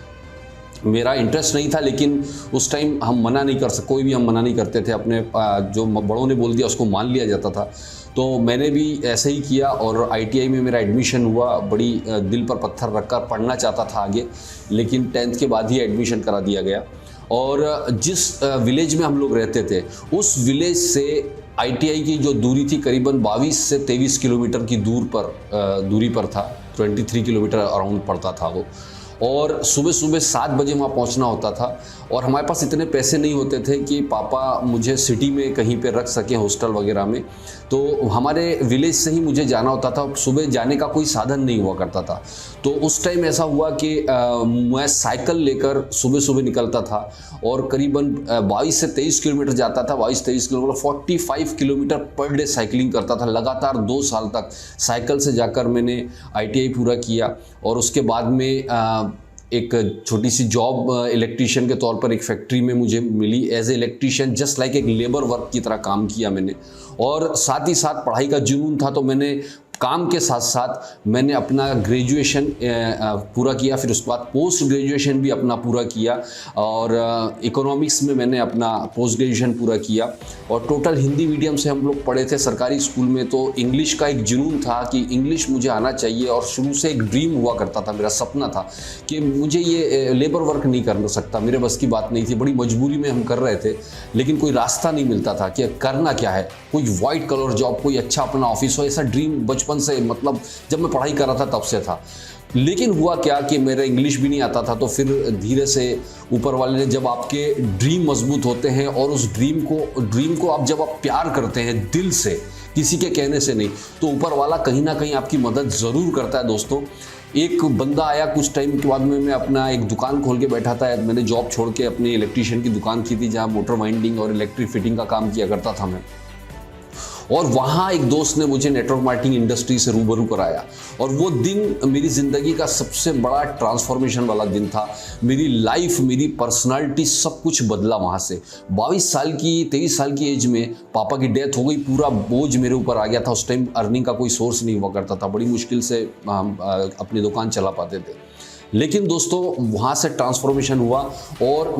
मेरा इंटरेस्ट नहीं था, लेकिन उस टाइम हम मना नहीं कर सकते, कोई भी हम मना नहीं करते थे, अपने जो बड़ों ने बोल दिया उसको मान लिया जाता था। तो मैंने भी ऐसे ही किया और ITI में मेरा एडमिशन हुआ। बड़ी दिल पर पत्थर रखकर पढ़ना चाहता था आगे, लेकिन 10th के बाद ही एडमिशन करा दिया गया। और जिस विलेज में हम लोग रहते थे, उस विलेज से ITI की जो दूरी थी करीबन 22 से 23 किलोमीटर की दूरी पर था। 23 किलोमीटर अराउंड पड़ता था वो। और सुबह सुबह 7 बजे वहाँ पहुँचना होता था और हमारे पास इतने पैसे नहीं होते थे कि पापा मुझे सिटी में कहीं पे रख सकें, हॉस्टल वगैरह में। तो हमारे विलेज से ही मुझे जाना होता था। सुबह जाने का कोई साधन नहीं हुआ करता था। तो उस टाइम ऐसा हुआ कि मैं साइकिल लेकर सुबह सुबह निकलता था और करीबन 22 से 23 किलोमीटर जाता था। 22-23 kilometre, 45 kilometre per day cycling करता था लगातार 2 साल तक। साइकिल से जाकर मैंने ITI पूरा किया और उसके बाद में एक छोटी सी जॉब इलेक्ट्रीशियन के तौर पर एक फैक्ट्री में मुझे मिली। As a electrician just like एक लेबर वर्क की तरह काम किया मैंने। और साथ ही साथ पढ़ाई का जुनून था, तो मैंने काम के साथ साथ मैंने अपना ग्रेजुएशन पूरा किया। फिर उसके बाद पोस्ट ग्रेजुएशन भी अपना पूरा किया और इकोनॉमिक्स में मैंने अपना पोस्ट ग्रेजुएशन पूरा किया। और टोटल हिंदी मीडियम से हम लोग पढ़े थे सरकारी स्कूल में। तो इंग्लिश का एक जुनून था कि इंग्लिश मुझे आना चाहिए और शुरू से एक ड्रीम हुआ करता था, मेरा सपना था कि मुझे ये लेबर वर्क नहीं कर सकता, मेरे बस की बात नहीं थी। बड़ी मजबूरी में हम कर रहे थे, लेकिन कोई रास्ता नहीं मिलता था कि करना क्या है। कोई वाइट कलर जॉब, कोई अच्छा अपना ऑफिस हो, ऐसा ड्रीम बचपन से, मतलब जब मैं पढ़ाई कर रहा था तब से था। लेकिन हुआ क्या कि मेरा इंग्लिश भी नहीं आता था। तो फिर धीरे से ऊपर वाले ने, जब आपके ड्रीम मजबूत होते हैं और उस ड्रीम को आप जब आप प्यार करते हैं दिल से, किसी के कहने से नहीं, तो ऊपर वाला कहीं ना कहीं आपकी मदद ज़रूर करता है दोस्तों। एक बंदा आया कुछ टाइम के बाद में, मैं अपना एक दुकान खोल के बैठा था। मैंने जॉब छोड़ के अपनी इलेक्ट्रीशियन की दुकान की थी, जहाँ मोटर वाइंडिंग और इलेक्ट्रिक फिटिंग का काम किया करता था मैं। और वहाँ एक दोस्त ने मुझे नेटवर्क मार्केटिंग इंडस्ट्री से रूबरू कराया और वो दिन मेरी ज़िंदगी का सबसे बड़ा ट्रांसफॉर्मेशन वाला दिन था। मेरी लाइफ, मेरी पर्सनालिटी, सब कुछ बदला वहाँ से। 23 साल की एज में पापा की डेथ हो गई, पूरा बोझ मेरे ऊपर आ गया था। उस टाइम अर्निंग का कोई सोर्स नहीं हुआ करता था, बड़ी मुश्किल से हम अपनी दुकान चला पाते थे। लेकिन दोस्तों वहाँ से ट्रांसफॉर्मेशन हुआ और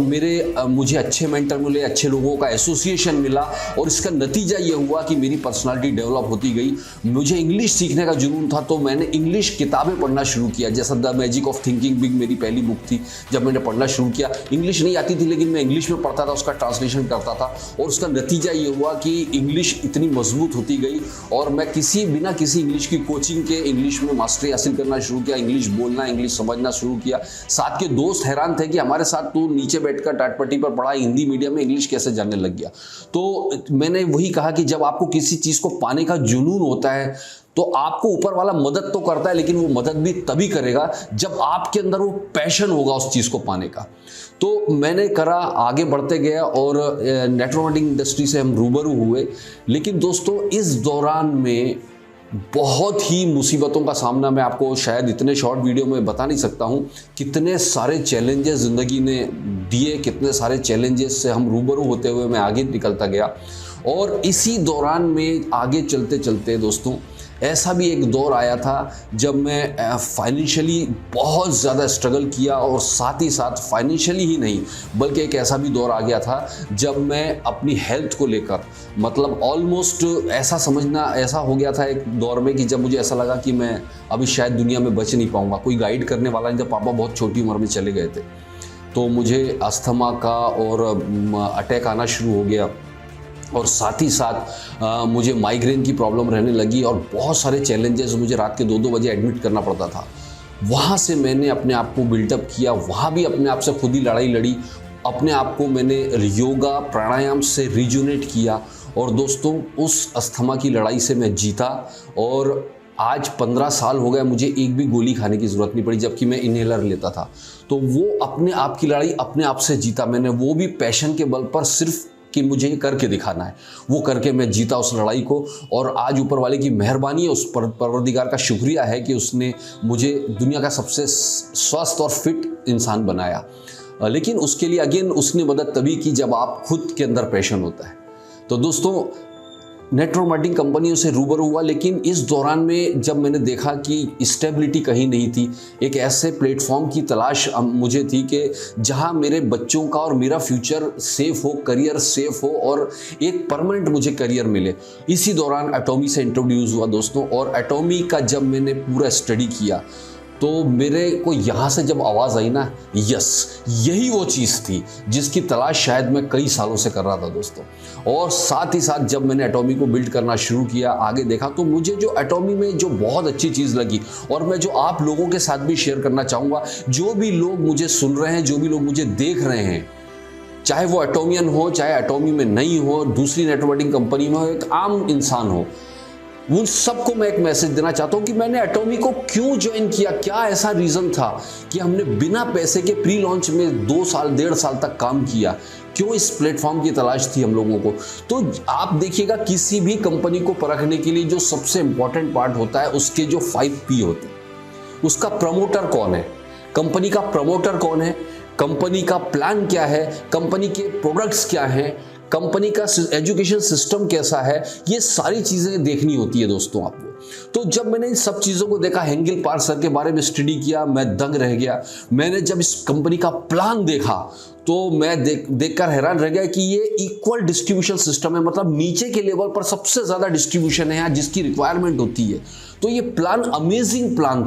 मुझे अच्छे मेंटर मिले, अच्छे लोगों का एसोसिएशन मिला और इसका नतीजा ये हुआ कि मेरी पर्सनालिटी डेवलप होती गई। मुझे इंग्लिश सीखने का जुनून था, तो मैंने इंग्लिश किताबें पढ़ना शुरू किया। जैसा the magic of thinking big मेरी पहली बुक थी। जब मैंने पढ़ना शुरू किया, इंग्लिश नहीं आती थी, लेकिन मैं इंग्लिश में पढ़ता था, उसका ट्रांसलेशन करता था और उसका नतीजा ये हुआ कि इंग्लिश इतनी मजबूत होती गई और मैं बिना किसी इंग्लिश की कोचिंग के इंग्लिश में मास्टरी हासिल करना शुरू किया। इंग्लिश बोलना, इंग्लिश समझना शुरू किया। साथ के दोस्त हैरान थे कि हमारे साथ तू नीचे बैठकर टाटपट्टी पर पढ़ा, हिंदी मीडियम में इंग्लिश कैसे जानने लग गया। तो मैंने वही कहा कि जब आपको किसी चीज को पाने का जुनून होता है तो आपको ऊपर वाला मदद तो करता है, लेकिन वो मदद भी तभी करेगा जब आपके अंदर वो पैशन होगा उस चीज को पाने का। तो मैंने करा, आगे बढ़ते गया और नेटवर्क मार्केटिंग इंडस्ट्री से हम रूबरू हुए। लेकिन दोस्तों इस दौरान में बहुत ही मुसीबतों का सामना, मैं आपको शायद इतने शॉर्ट वीडियो में बता नहीं सकता हूँ। कितने सारे चैलेंजेस ज़िंदगी ने दिए, कितने सारे चैलेंजेस से हम रूबरू होते हुए मैं आगे निकलता गया। और इसी दौरान में आगे चलते चलते दोस्तों ऐसा भी एक दौर आया था जब मैं फाइनेंशियली बहुत ज़्यादा स्ट्रगल किया और साथ ही साथ फाइनेंशियली ही नहीं बल्कि एक ऐसा भी दौर आ गया था जब मैं अपनी हेल्थ को लेकर, मतलब ऑलमोस्ट ऐसा हो गया था एक दौर में कि जब मुझे ऐसा लगा कि मैं अभी शायद दुनिया में बच नहीं पाऊँगा, कोई गाइड करने वाला नहीं। जब पापा बहुत छोटी उम्र में चले गए थे तो मुझे अस्थमा का और अटैक आना शुरू हो गया और साथ ही साथ मुझे माइग्रेन की प्रॉब्लम रहने लगी और बहुत सारे चैलेंजेस, मुझे रात के 2-2 बजे एडमिट करना पड़ता था। वहाँ से मैंने अपने आप को बिल्डअप किया, वहाँ भी अपने आप से खुद ही लड़ाई लड़ी, अपने आप को मैंने योगा प्राणायाम से रिजुनेट किया और दोस्तों उस अस्थमा की लड़ाई से मैं जीता और आज 15 साल हो गए, मुझे एक भी गोली खाने की ज़रूरत नहीं पड़ी, जबकि मैं इनहेलर लेता था। तो वो अपने आप की लड़ाई अपने आप से जीता मैंने, वो भी पैशन के बल पर, सिर्फ कि मुझे ये करके दिखाना है, वो करके मैं जीता उस लड़ाई को। और आज ऊपर वाले की मेहरबानी है, उस परवरदिगार का शुक्रिया है कि उसने मुझे दुनिया का सबसे स्वस्थ और फिट इंसान बनाया। लेकिन उसके लिए अगेन उसने मदद तभी की जब आप खुद के अंदर पैशन होता है। तो दोस्तों नेटवर्क मार्केटिंग कंपनियों से रूबरू हुआ, लेकिन इस दौरान में जब मैंने देखा कि स्टेबिलिटी कहीं नहीं थी, एक ऐसे प्लेटफॉर्म की तलाश मुझे थी कि जहां मेरे बच्चों का और मेरा फ्यूचर सेफ हो, करियर सेफ हो और एक परमानेंट मुझे करियर मिले। इसी दौरान एटॉमी से इंट्रोड्यूस हुआ दोस्तों, और एटॉमी का जब मैंने पूरा स्टडी किया तो मेरे को यहाँ से जब आवाज़ आई ना, यस यही वो चीज़ थी जिसकी तलाश शायद मैं कई सालों से कर रहा था दोस्तों। और साथ ही साथ जब मैंने एटॉमी को बिल्ड करना शुरू किया, आगे देखा, तो मुझे जो एटॉमी में जो बहुत अच्छी चीज़ लगी और मैं जो आप लोगों के साथ भी शेयर करना चाहूँगा, जो भी लोग मुझे सुन रहे हैं, जो भी लोग मुझे देख रहे हैं, चाहे वो एटॉमियन हो, चाहे एटॉमी में नहीं हो, दूसरी नेटवर्किंग कंपनी में हो, एक आम इंसान हो, उन सबको मैं एक मैसेज देना चाहता हूं कि मैंने एटॉमी को क्यों ज्वाइन किया, क्या ऐसा रीज़न था कि हमने बिना पैसे के प्री लॉन्च में 2 साल 1.5 साल तक काम किया, क्यों इस प्लेटफॉर्म की तलाश थी हम लोगों को। तो आप देखिएगा, किसी भी कंपनी को परखने के लिए जो सबसे इंपॉर्टेंट पार्ट होता है, उसके जो 5P होते हैं, उसका प्रमोटर कौन है, कंपनी का प्रमोटर कौन है, कंपनी का प्लान क्या है, कंपनी के प्रोडक्ट्स क्या हैं, कंपनी का एजुकेशन सिस्टम कैसा है, ये सारी चीज़ें देखनी होती है दोस्तों आपको। तो जब मैंने इन सब चीज़ों को देखा, हेंगल पार्क सर के बारे में स्टडी किया, मैं दंग रह गया। मैंने जब इस कंपनी का प्लान देखा तो मैं देखकर हैरान रह गया कि ये इक्वल डिस्ट्रीब्यूशन सिस्टम है, मतलब नीचे के लेवल पर सबसे ज़्यादा डिस्ट्रीब्यूशन है जिसकी रिक्वायरमेंट होती है। तो ये प्लान अमेजिंग प्लान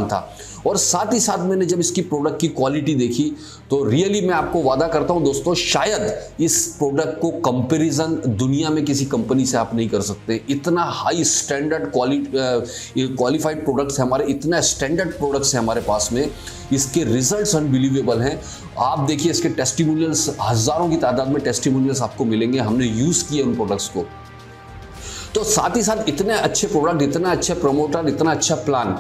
था। और साथ ही साथ मैंने जब इसकी प्रोडक्ट की क्वालिटी देखी तो रियली मैं आपको वादा करता हूं दोस्तों, शायद इस प्रोडक्ट को कंपैरिजन दुनिया में किसी कंपनी से आप नहीं कर सकते। इतना हाई स्टैंडर्ड क्वालिफाइड प्रोडक्ट्स है हमारे, इतना स्टैंडर्ड प्रोडक्ट्स है हमारे पास में, इसके रिजल्ट्स अनबिलीवेबल हैं। आप देखिए इसके टेस्टिमोनियल्स, हज़ारों की तादाद में टेस्टिमोनियल्स आपको मिलेंगे, हमने यूज़ किए उन प्रोडक्ट्स को। तो साथ ही साथ इतने अच्छे प्रोडक्ट, इतना अच्छे प्रमोटर, इतना अच्छा प्लान,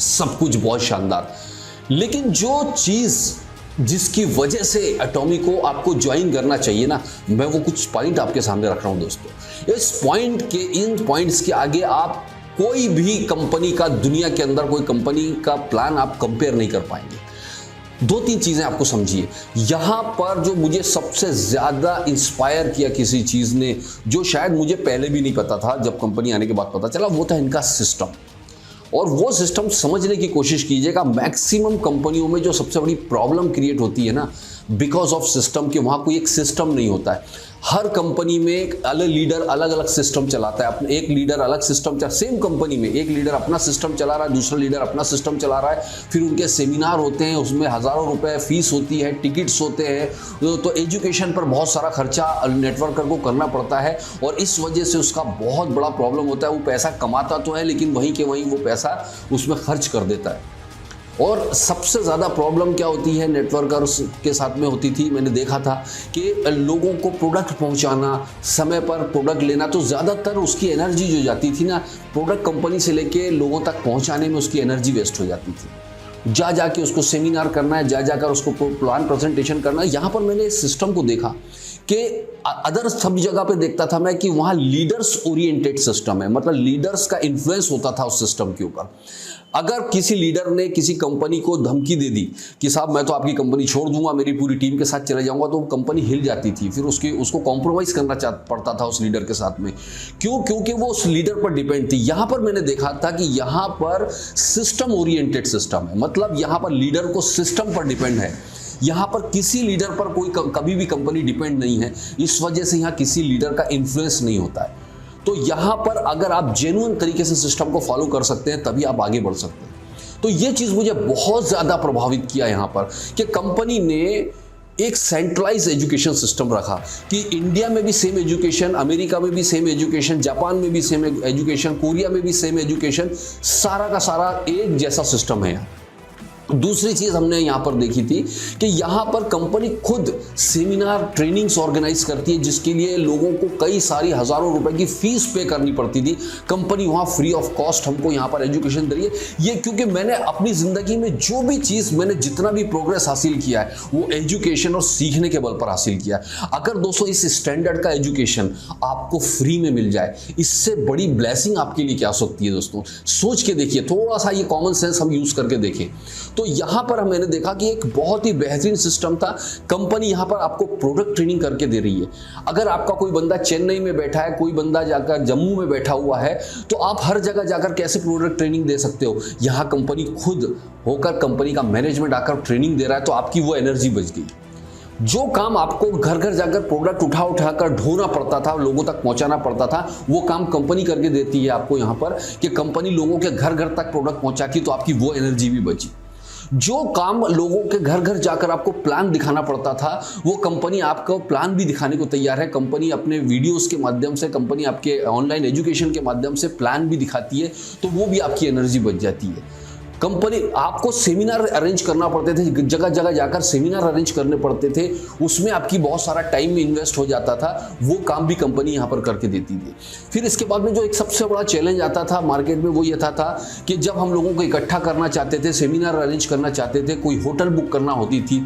सब कुछ बहुत शानदार। लेकिन जो चीज़ जिसकी वजह से एटॉमी को आपको ज्वाइन करना चाहिए ना, मैं वो कुछ पॉइंट आपके सामने रख रहा हूं दोस्तों। इस पॉइंट के, इन पॉइंट्स के आगे आप कोई भी कंपनी का, दुनिया के अंदर कोई कंपनी का प्लान आप कंपेयर नहीं कर पाएंगे। 2-3 चीजें आपको समझिए। यहां पर जो मुझे सबसे ज्यादा इंस्पायर किया किसी चीज ने, जो शायद मुझे पहले भी नहीं पता था, जब कंपनी आने के बाद पता चला, वो था इनका सिस्टम। और वो सिस्टम समझने की कोशिश कीजिएगा। मैक्सिमम कंपनियों में जो सबसे बड़ी प्रॉब्लम क्रिएट होती है ना, बिकॉज ऑफ सिस्टम, कि वहाँ कोई एक सिस्टम नहीं होता है। हर कंपनी में एक अलग लीडर अलग अलग सिस्टम चलाता है। एक लीडर अलग सिस्टम, सेम कंपनी में एक लीडर अपना सिस्टम चला रहा है, दूसरा लीडर अपना सिस्टम चला रहा है। फिर उनके सेमिनार होते हैं, उसमें हज़ारों रुपए फीस होती है, टिकट्स होते हैं। तो एजुकेशन पर बहुत सारा खर्चा नेटवर्कर को करना पड़ता है, और इस वजह से उसका बहुत बड़ा प्रॉब्लम होता है। वो पैसा कमाता तो है, लेकिन वहीं के वहीं वो पैसा उसमें खर्च कर देता है। और सबसे ज़्यादा प्रॉब्लम क्या होती है नेटवर्कर्स के साथ में होती थी, मैंने देखा था कि लोगों को प्रोडक्ट पहुंचाना, समय पर प्रोडक्ट लेना, तो ज़्यादातर उसकी एनर्जी जो जाती थी ना, प्रोडक्ट कंपनी से लेके लोगों तक पहुंचाने में उसकी एनर्जी वेस्ट हो जाती थी। जा जाके उसको सेमिनार करना है, जा जाकर उसको प्लान प्रेजेंटेशन करना है। यहाँ पर मैंने इस सिस्टम को देखा कि अदर सब जगह पे देखता था मैं कि वहाँ लीडर्स ओरिएंटेड सिस्टम है, मतलब लीडर्स का इन्फ्लुएंस होता था उस सिस्टम के ऊपर। अगर किसी लीडर ने किसी कंपनी को धमकी दे दी कि साहब मैं तो आपकी कंपनी छोड़ दूंगा, मेरी पूरी टीम के साथ चले जाऊंगा, तो कंपनी हिल जाती थी। फिर उसको कॉम्प्रोमाइज़ करना पड़ता था उस लीडर के साथ में। क्यों? क्योंकि वो उस लीडर पर डिपेंड थी। यहाँ पर मैंने देखा था कि यहाँ पर सिस्टम ओरिएंटेड सिस्टम है, मतलब यहाँ पर लीडर को सिस्टम पर डिपेंड है। यहाँ पर किसी लीडर पर कोई कभी भी कंपनी डिपेंड नहीं है, इस वजह से यहाँ किसी लीडर का इन्फ्लुएंस नहीं होता है। तो यहाँ पर अगर आप जेन्युइन तरीके से सिस्टम को फॉलो कर सकते हैं, तभी आप आगे बढ़ सकते हैं। तो ये चीज़ मुझे बहुत ज़्यादा प्रभावित किया यहाँ पर कि कंपनी ने एक सेंट्रलाइज एजुकेशन सिस्टम रखा कि इंडिया में भी सेम एजुकेशन, अमेरिका में भी सेम एजुकेशन, जापान में भी सेम एजुकेशन, कोरिया में भी सेम एजुकेशन, सारा का सारा एक जैसा सिस्टम है। दूसरी चीज़ हमने यहाँ पर देखी थी कि यहाँ पर कंपनी खुद सेमिनार, ट्रेनिंग्स ऑर्गेनाइज करती है, जिसके लिए लोगों को कई सारी हज़ारों रुपए की फीस पे करनी पड़ती थी। कंपनी वहाँ फ्री ऑफ कॉस्ट हमको यहाँ पर एजुकेशन दे रही है। ये क्योंकि मैंने अपनी ज़िंदगी में जो भी चीज़, मैंने जितना भी प्रोग्रेस हासिल किया है, वो एजुकेशन और सीखने के बल पर हासिल किया है। अगर दोस्तों इस स्टैंडर्ड का एजुकेशन आपको फ्री में मिल जाए, इससे बड़ी ब्लेसिंग आपके लिए क्या हो सकती है दोस्तों? सोच के देखिए, थोड़ा सा ये कॉमन सेंस हम यूज़ करके देखें। तो तो यहाँ पर मैंने देखा कि एक बहुत ही बेहतरीन सिस्टम था। कंपनी यहाँ पर आपको प्रोडक्ट ट्रेनिंग करके दे रही है। अगर आपका कोई बंदा चेन्नई में बैठा है, कोई बंदा जाकर जम्मू में बैठा हुआ है, तो आप हर जगह जाकर कैसे प्रोडक्ट ट्रेनिंग दे सकते हो। यहाँ कंपनी खुद होकर, कंपनी का मैनेजमेंट आकर ट्रेनिंग दे रहा है, तो आपकी वो एनर्जी बच गई। जो काम आपको घर घर जाकर प्रोडक्ट उठाकर ढोना पड़ता था, लोगों तक पहुंचाना पड़ता था, वो काम कंपनी करके देती है आपको यहाँ पर, कि कंपनी लोगों के घर घर तक प्रोडक्ट पहुंचा की, तो आपकी वो एनर्जी भी बची। जो काम लोगों के घर घर जाकर आपको प्लान दिखाना पड़ता था, वो कंपनी आपको प्लान भी दिखाने को तैयार है। कंपनी अपने वीडियोस के माध्यम से, कंपनी आपके ऑनलाइन एजुकेशन के माध्यम से प्लान भी दिखाती है, तो वो भी आपकी एनर्जी बच जाती है। कंपनी आपको सेमिनार अरेंज करना पड़ते थे, जगह जगह जाकर सेमिनार अरेंज करने पड़ते थे, उसमें आपकी बहुत सारा टाइम इन्वेस्ट हो जाता था, वो काम भी कंपनी यहाँ पर करके देती थी। फिर इसके बाद में जो एक सबसे बड़ा चैलेंज आता था मार्केट में, वो ये था कि जब हम लोगों को इकट्ठा करना चाहते थे, सेमिनार अरेंज करना चाहते थे, कोई होटल बुक करना होती थी,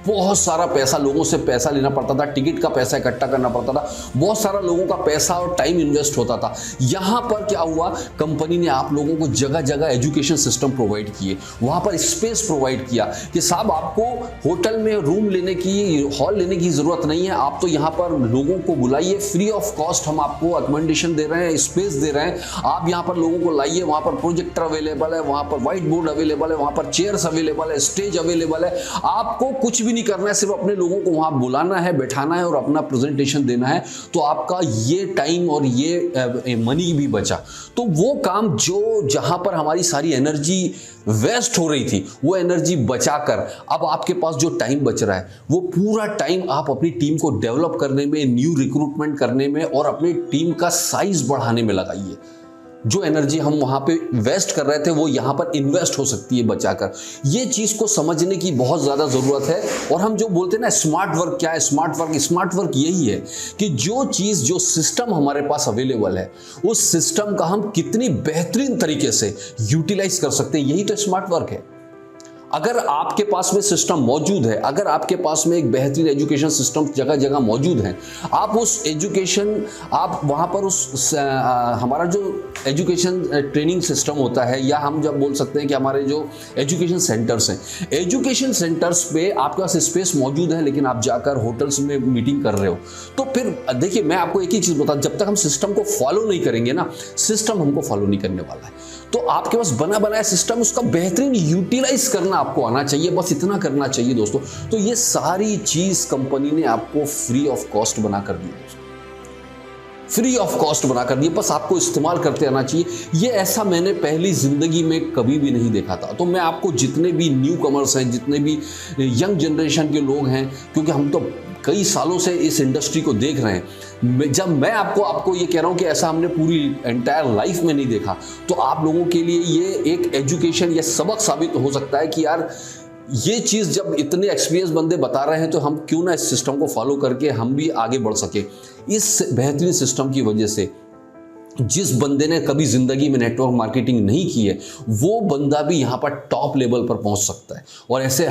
बहुत सारा पैसा, लोगों से पैसा लेना पड़ता था, टिकट का पैसा इकट्ठा करना पड़ता था, बहुत सारा लोगों का पैसा और टाइम इन्वेस्ट होता था। यहाँ पर क्या हुआ, कंपनी ने आप लोगों को जगह जगह एजुकेशन सिस्टम प्रोवाइड किए, वहाँ पर स्पेस प्रोवाइड किया कि साहब आपको होटल में रूम लेने की, हॉल लेने की ज़रूरत नहीं है, आप तो यहाँ पर लोगों को बुलाइए, फ्री ऑफ कॉस्ट हम आपको अकोमोडेशन दे रहे हैं, स्पेस दे रहे हैं, आप यहाँ पर लोगों को लाइए, वहाँ पर प्रोजेक्टर अवेलेबल है, वहाँ पर व्हाइट बोर्ड अवेलेबल है, वहाँ पर चेयर्स अवेलेबल है, स्टेज अवेलेबल है, आपको कुछ भी नहीं करना है, सिर्फ अपने लोगों को वहां बुलाना है, बैठाना है और अपना प्रेजेंटेशन देना है, तो आपका ये टाइम और ये मनी भी बचा। तो वो काम जो जहां पर हमारी सारी एनर्जी वेस्ट हो रही थी, वो एनर्जी बचाकर अब आपके पास जो टाइम बच रहा है, वो पूरा टाइम आप अपनी टीम को डेवलप करने में, न्यू रिक्रूटमेंट करने में और अपनी टीम का साइज बढ़ाने में लगाइए। जो एनर्जी हम वहां पे वेस्ट कर रहे थे, वो यहां पर इन्वेस्ट हो सकती है बचाकर। ये चीज को समझने की बहुत ज्यादा जरूरत है। और हम जो बोलते हैं ना स्मार्ट वर्क, क्या है स्मार्ट वर्क यही है कि जो चीज, जो सिस्टम हमारे पास अवेलेबल है, उस सिस्टम का हम कितनी बेहतरीन तरीके से यूटिलाइज कर सकते हैं, यही तो स्मार्ट वर्क है। अगर आपके पास में सिस्टम मौजूद है, अगर आपके पास में एक बेहतरीन एजुकेशन सिस्टम जगह जगह मौजूद है, आप उस एजुकेशन, आप वहाँ पर उस हमारा जो एजुकेशन ट्रेनिंग सिस्टम होता है, या हम जब बोल सकते हैं कि हमारे जो एजुकेशन सेंटर्स हैं, एजुकेशन सेंटर्स पे आपके पास स्पेस मौजूद है, लेकिन आप जाकर होटल्स में मीटिंग कर रहे हो, तो फिर देखिए मैं आपको एक ही चीज़ बता, जब तक हम सिस्टम को फॉलो नहीं करेंगे ना, सिस्टम हमको फॉलो नहीं करने वाला है। तो आपके पास बना बनाया सिस्टम, उसका बेहतरीन यूटिलाइज करना आपको आना चाहिए, बस इतना करना चाहिए दोस्तों। तो ये सारी चीज कंपनी ने आपको फ्री ऑफ कॉस्ट बना कर दी दोस्तों, फ्री ऑफ कॉस्ट बना कर दिए, बस आपको इस्तेमाल करते आना चाहिए। ये ऐसा मैंने पहली जिंदगी में कभी भी नहीं देखा था। तो मैं आपको जितने भी न्यू कमर्स हैं, जितने भी यंग जनरेशन के लोग हैं, क्योंकि हम तो कई सालों से इस इंडस्ट्री को देख रहे हैं, जब मैं आपको ये कह रहा हूं कि ऐसा हमने पूरी एंटायर लाइफ में नहीं देखा, तो आप लोगों के लिए ये एक एजुकेशन या सबक साबित हो सकता है कि यार ये चीज़ जब इतने एक्सपीरियंस बंदे बता रहे हैं, तो हम क्यों ना इस सिस्टम को फॉलो करके हम भी आगे बढ़ सके। इस बेहतरीन सिस्टम की वजह से जिस बंदे ने कभी जिंदगी में नेटवर्क मार्केटिंग नहीं की है, वो बंदा भी यहाँ पर टॉप लेवल पर पहुँच सकता है। और ऐसे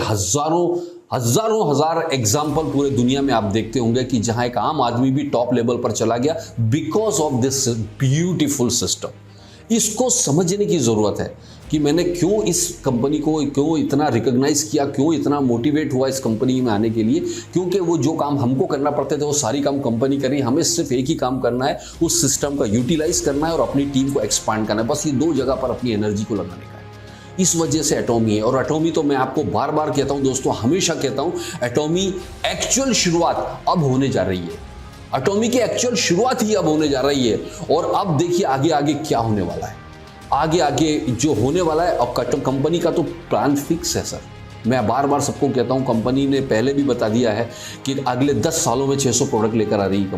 हजार एग्जाम्पल पूरे दुनिया में आप देखते होंगे कि जहाँ एक आम आदमी भी टॉप लेवल पर चला गया because of this beautiful system. इसको समझने की ज़रूरत है कि मैंने क्यों इस कंपनी को क्यों इतना रिकॉग्नाइज किया, क्यों इतना मोटिवेट हुआ इस कंपनी में आने के लिए। क्योंकि वो जो काम हमको करना पड़ते थे वो सारी काम कंपनी करी, हमें सिर्फ एक ही काम करना है, उस सिस्टम का यूटिलाइज करना है और अपनी टीम को एक्सपांड करना है। बस ये दो जगह पर अपनी एनर्जी को लगाने का है। इस वजह से एटॉमी है। और एटॉमी तो मैं आपको बार बार कहता हूँ दोस्तों, हमेशा कहता हूँ, एटॉमी एक्चुअल शुरुआत अब होने जा रही है। एटॉमी की एक्चुअल शुरुआत ही अब होने जा रही है। और अब देखिए आगे आगे क्या होने वाला है। आगे जो होने वाला है, अब कंपनी का तो प्लान फिक्स है सर। मैं बार बार सबको कहता हूं, कंपनी ने पहले भी बता दिया है कि अगले 10 सालों में 600 प्रोडक्ट लेकर आ रही है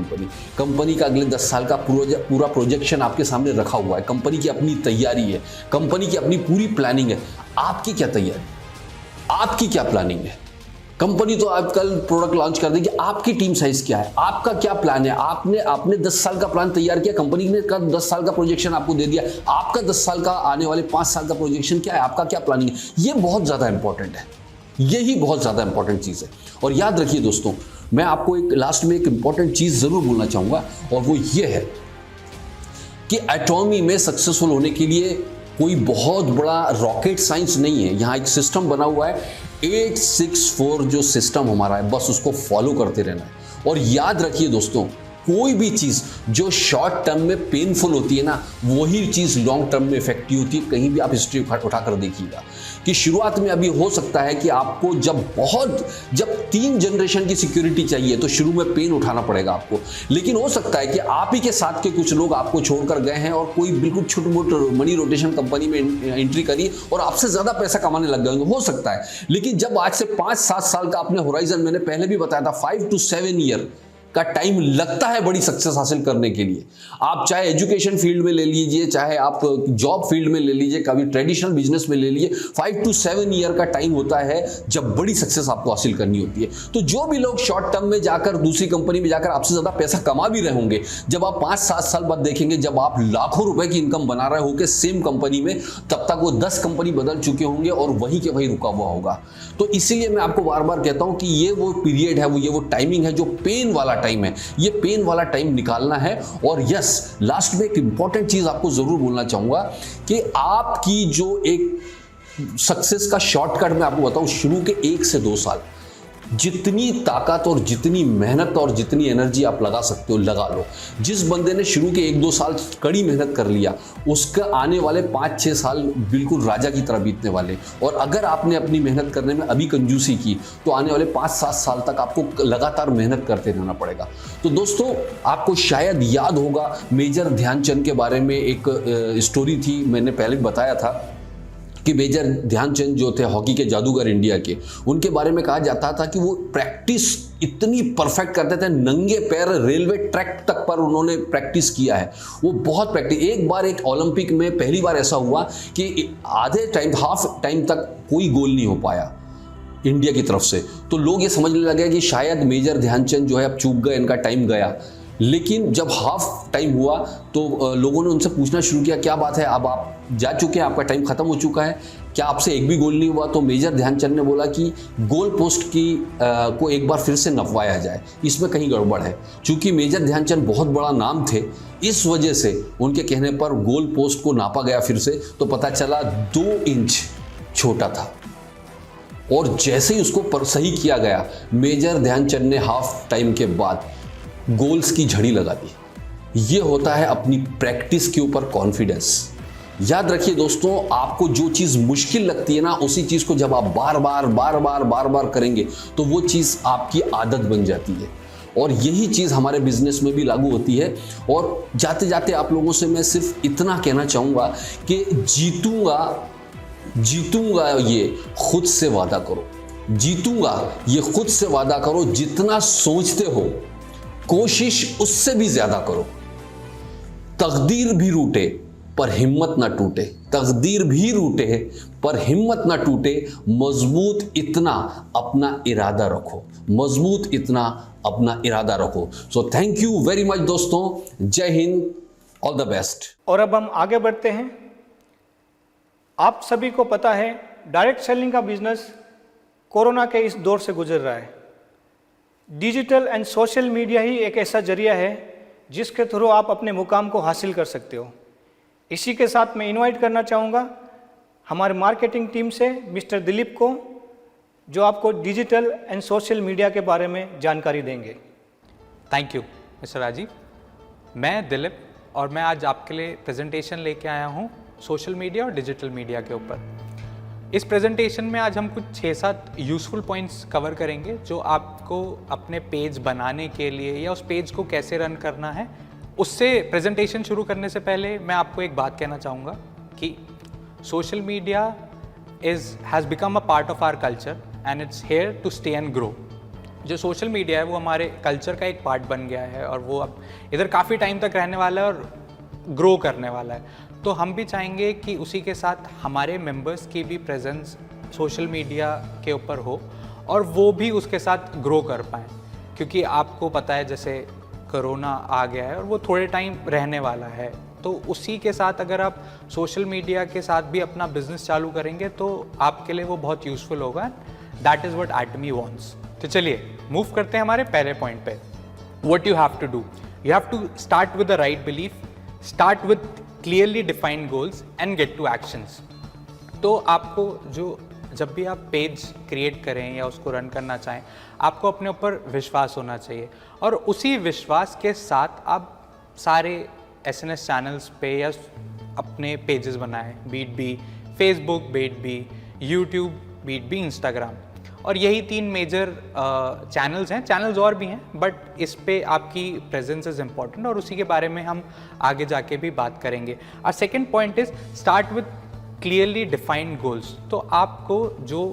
कंपनी का अगले 10 साल का पूरा प्रोजेक्शन आपके सामने रखा हुआ है। कंपनी की अपनी तैयारी है, कंपनी की अपनी पूरी प्लानिंग है। आपकी क्या तैयारी, आपकी क्या प्लानिंग है? कंपनी तो आजकल प्रोडक्ट लॉन्च कर देगी, आपकी टीम साइज क्या है, आपका क्या प्लान है? आपने 10 साल का प्लान तैयार किया, कंपनी ने 10 साल का प्रोजेक्शन आपको दे दिया, आपका 10 साल का आने वाले 5 साल का प्रोजेक्शन क्या है, आपका क्या प्लानिंग है? ये बहुत ज़्यादा इंपॉर्टेंट है, यही बहुत ज़्यादा इंपॉर्टेंट चीज़ है। और याद रखिए दोस्तों, मैं आपको एक लास्ट में एक इंपॉर्टेंट चीज़ ज़रूर बोलना चाहूँगा, और वो ये है कि एटॉमी में सक्सेसफुल होने के लिए कोई बहुत बड़ा रॉकेट साइंस नहीं है। यहाँ एक सिस्टम बना हुआ है 864 जो सिस्टम हमारा है, बस उसको फॉलो करते रहना है। और याद रखिए दोस्तों, कोई भी चीज़ जो शॉर्ट टर्म में पेनफुल होती है ना, वही चीज़ लॉन्ग टर्म में इफेक्टिव होती है। कहीं भी आप हिस्ट्री उठाकर देखिएगा कि शुरुआत में अभी हो सकता है कि आपको जब 3 जनरेशन की सिक्योरिटी चाहिए तो शुरू में पेन उठाना पड़ेगा आपको, लेकिन हो सकता है कि आप ही के साथ के कुछ लोग आपको छोड़कर गए हैं और कोई बिल्कुल छोटी मोटी मनी रोटेशन कंपनी में एंट्री करी और आपसे ज़्यादा पैसा कमाने लग गए, हो सकता है। लेकिन जब आज से 5-7 साल का आपने होराइजन, मैंने पहले भी बताया था 5 to 7 ईयर का टाइम लगता है बड़ी सक्सेस हासिल करने के लिए। आप चाहे एजुकेशन फील्ड में ले लीजिए, चाहे आप जॉब फील्ड में ले लीजिए, कभी ट्रेडिशनल बिजनेस में ले लीजिए, 5 to 7 ईयर का टाइम होता है जब बड़ी सक्सेस आपको हासिल करनी होती है। तो जो भी लोग शॉर्ट टर्म में जाकर दूसरी कंपनी में जाकर आपसे ज्यादा पैसा कमा भी रहे होंगे, जब आप 5-7 साल बाद देखेंगे, जब आप लाखों रुपए की इनकम बना रहे होंगे सेम कंपनी में, तब तक वो 10 कंपनी बदल चुके होंगे और वही के वही रुका हुआ होगा। तो इसीलिए मैं आपको बार बार कहता हूं कि ये वो पीरियड है, ये वो टाइमिंग है जो पेन वाला टाइम है। ये पेन वाला टाइम निकालना है। और यस, लास्ट में एक इंपॉर्टेंट चीज आपको जरूर बोलना चाहूंगा कि आपकी जो एक सक्सेस का शॉर्टकट मैं आपको बताऊं, शुरू के 1 से 2 साल जितनी ताकत और जितनी मेहनत और जितनी एनर्जी आप लगा सकते हो लगा लो। जिस बंदे ने शुरू के 1-2 साल कड़ी मेहनत कर लिया, उसका आने वाले 5-6 साल बिल्कुल राजा की तरह बीतने वाले। और अगर आपने अपनी मेहनत करने में अभी कंजूसी की तो आने वाले 5-7 साल तक आपको लगातार मेहनत करते रहना पड़ेगा। तो दोस्तों, आपको शायद याद होगा मेजर ध्यानचंद के बारे में एक स्टोरी थी, मैंने पहले बताया था कि मेजर ध्यानचंद जो थे हॉकी के जादूगर इंडिया के, उनके बारे में कहा जाता था कि वो प्रैक्टिस इतनी परफेक्ट करते थे, नंगे पैर रेलवे ट्रैक तक पर उन्होंने प्रैक्टिस किया है। वो बहुत प्रैक्टिस, एक बार एक ओलंपिक में पहली बार ऐसा हुआ कि आधे टाइम, हाफ टाइम तक कोई गोल नहीं हो पाया इंडिया की तरफ से। तो लोग ये समझने लगे कि शायद मेजर ध्यानचंद जो है अब चूक गए, इनका टाइम गया। लेकिन जब हाफ टाइम हुआ तो लोगों ने उनसे पूछना शुरू किया, क्या बात है, अब आप जा चुके हैं, आपका टाइम खत्म हो चुका है, क्या आपसे एक भी गोल नहीं हुआ? तो मेजर ध्यानचंद ने बोला कि गोल पोस्ट की को एक बार फिर से नपवाया जाए, इसमें कहीं गड़बड़ है। चूंकि मेजर ध्यानचंद बहुत बड़ा नाम थे, इस वजह से उनके कहने पर गोल पोस्ट को नापा गया फिर से, तो पता चला 2 इंच छोटा था। और जैसे ही उसको सही किया गया, मेजर ध्यानचंद ने हाफ टाइम के बाद गोल्स की झड़ी लगा दी। ये होता है अपनी प्रैक्टिस के ऊपर कॉन्फिडेंस। याद रखिए दोस्तों, आपको जो चीज़ मुश्किल लगती है ना, उसी चीज़ को जब आप बार बार करेंगे तो वो चीज़ आपकी आदत बन जाती है। और यही चीज़ हमारे बिजनेस में भी लागू होती है। और जाते जाते आप लोगों से मैं सिर्फ इतना कहना चाहूँगा कि जीतूंगा ये खुद से वादा करो। जीतूंगा ये खुद से वादा करो। जितना सोचते हो कोशिश उससे भी ज्यादा करो। तकदीर भी रूठे पर हिम्मत ना टूटे, तकदीर भी रूठे पर हिम्मत ना टूटे, मजबूत इतना अपना इरादा रखो, मजबूत इतना अपना इरादा रखो। So thank you very much दोस्तों, जय हिंद, ऑल द बेस्ट। और अब हम आगे बढ़ते हैं। आप सभी को पता है डायरेक्ट सेलिंग का बिजनेस कोरोना के इस दौर से गुजर रहा है। डिजिटल एंड सोशल मीडिया ही एक ऐसा जरिया है जिसके थ्रू आप अपने मुकाम को हासिल कर सकते हो। इसी के साथ मैं इनवाइट करना चाहूँगा हमारे मार्केटिंग टीम से मिस्टर दिलीप को, जो आपको डिजिटल एंड सोशल मीडिया के बारे में जानकारी देंगे। Thank you mister Rajiv. मैं दिलीप और मैं आज आपके लिए प्रेजेंटेशन लेके आया हूँ सोशल मीडिया और डिजिटल मीडिया के ऊपर। इस प्रेजेंटेशन में आज हम कुछ 6-7 यूज़फुल पॉइंट्स कवर करेंगे जो आपको अपने पेज बनाने के लिए या उस पेज को कैसे रन करना है। उससे प्रेजेंटेशन शुरू करने से पहले मैं आपको एक बात कहना चाहूँगा कि social media has become a part of our culture and it's here to stay and grow. जो सोशल मीडिया है वो हमारे कल्चर का एक पार्ट बन गया है और वो अब इधर काफ़ी टाइम तक रहने वाला है और ग्रो करने वाला है। तो हम भी चाहेंगे कि उसी के साथ हमारे मेंबर्स की भी प्रेजेंस सोशल मीडिया के ऊपर हो और वो भी उसके साथ ग्रो कर पाएँ, क्योंकि आपको पता है जैसे कोरोना आ गया है और वो थोड़े टाइम रहने वाला है। तो उसी के साथ अगर आप सोशल मीडिया के साथ भी अपना बिजनेस चालू करेंगे तो आपके लिए वो बहुत यूज़फुल होगा। That is what Atomy wants. तो चलिए मूव करते हैं हमारे पहले पॉइंट पे। What you have to do, you have to start with the right belief, start with clearly defined goals and get to actions. तो आपको जब भी आप पेज क्रिएट करें या उसको रन करना चाहें, आपको अपने ऊपर विश्वास होना चाहिए और उसी विश्वास के साथ आप सारे SNS चैनल्स पे या अपने पेजेस बनाएं, be it be Facebook, be it be YouTube, be it be Instagram. और यही 3 मेजर चैनल्स हैं, चैनल्स और भी हैं बट इस पे आपकी प्रेजेंस इज़ इम्पॉर्टेंट और उसी के बारे में हम आगे जाके भी बात करेंगे। और second point is start with clearly defined goals. तो आपको जो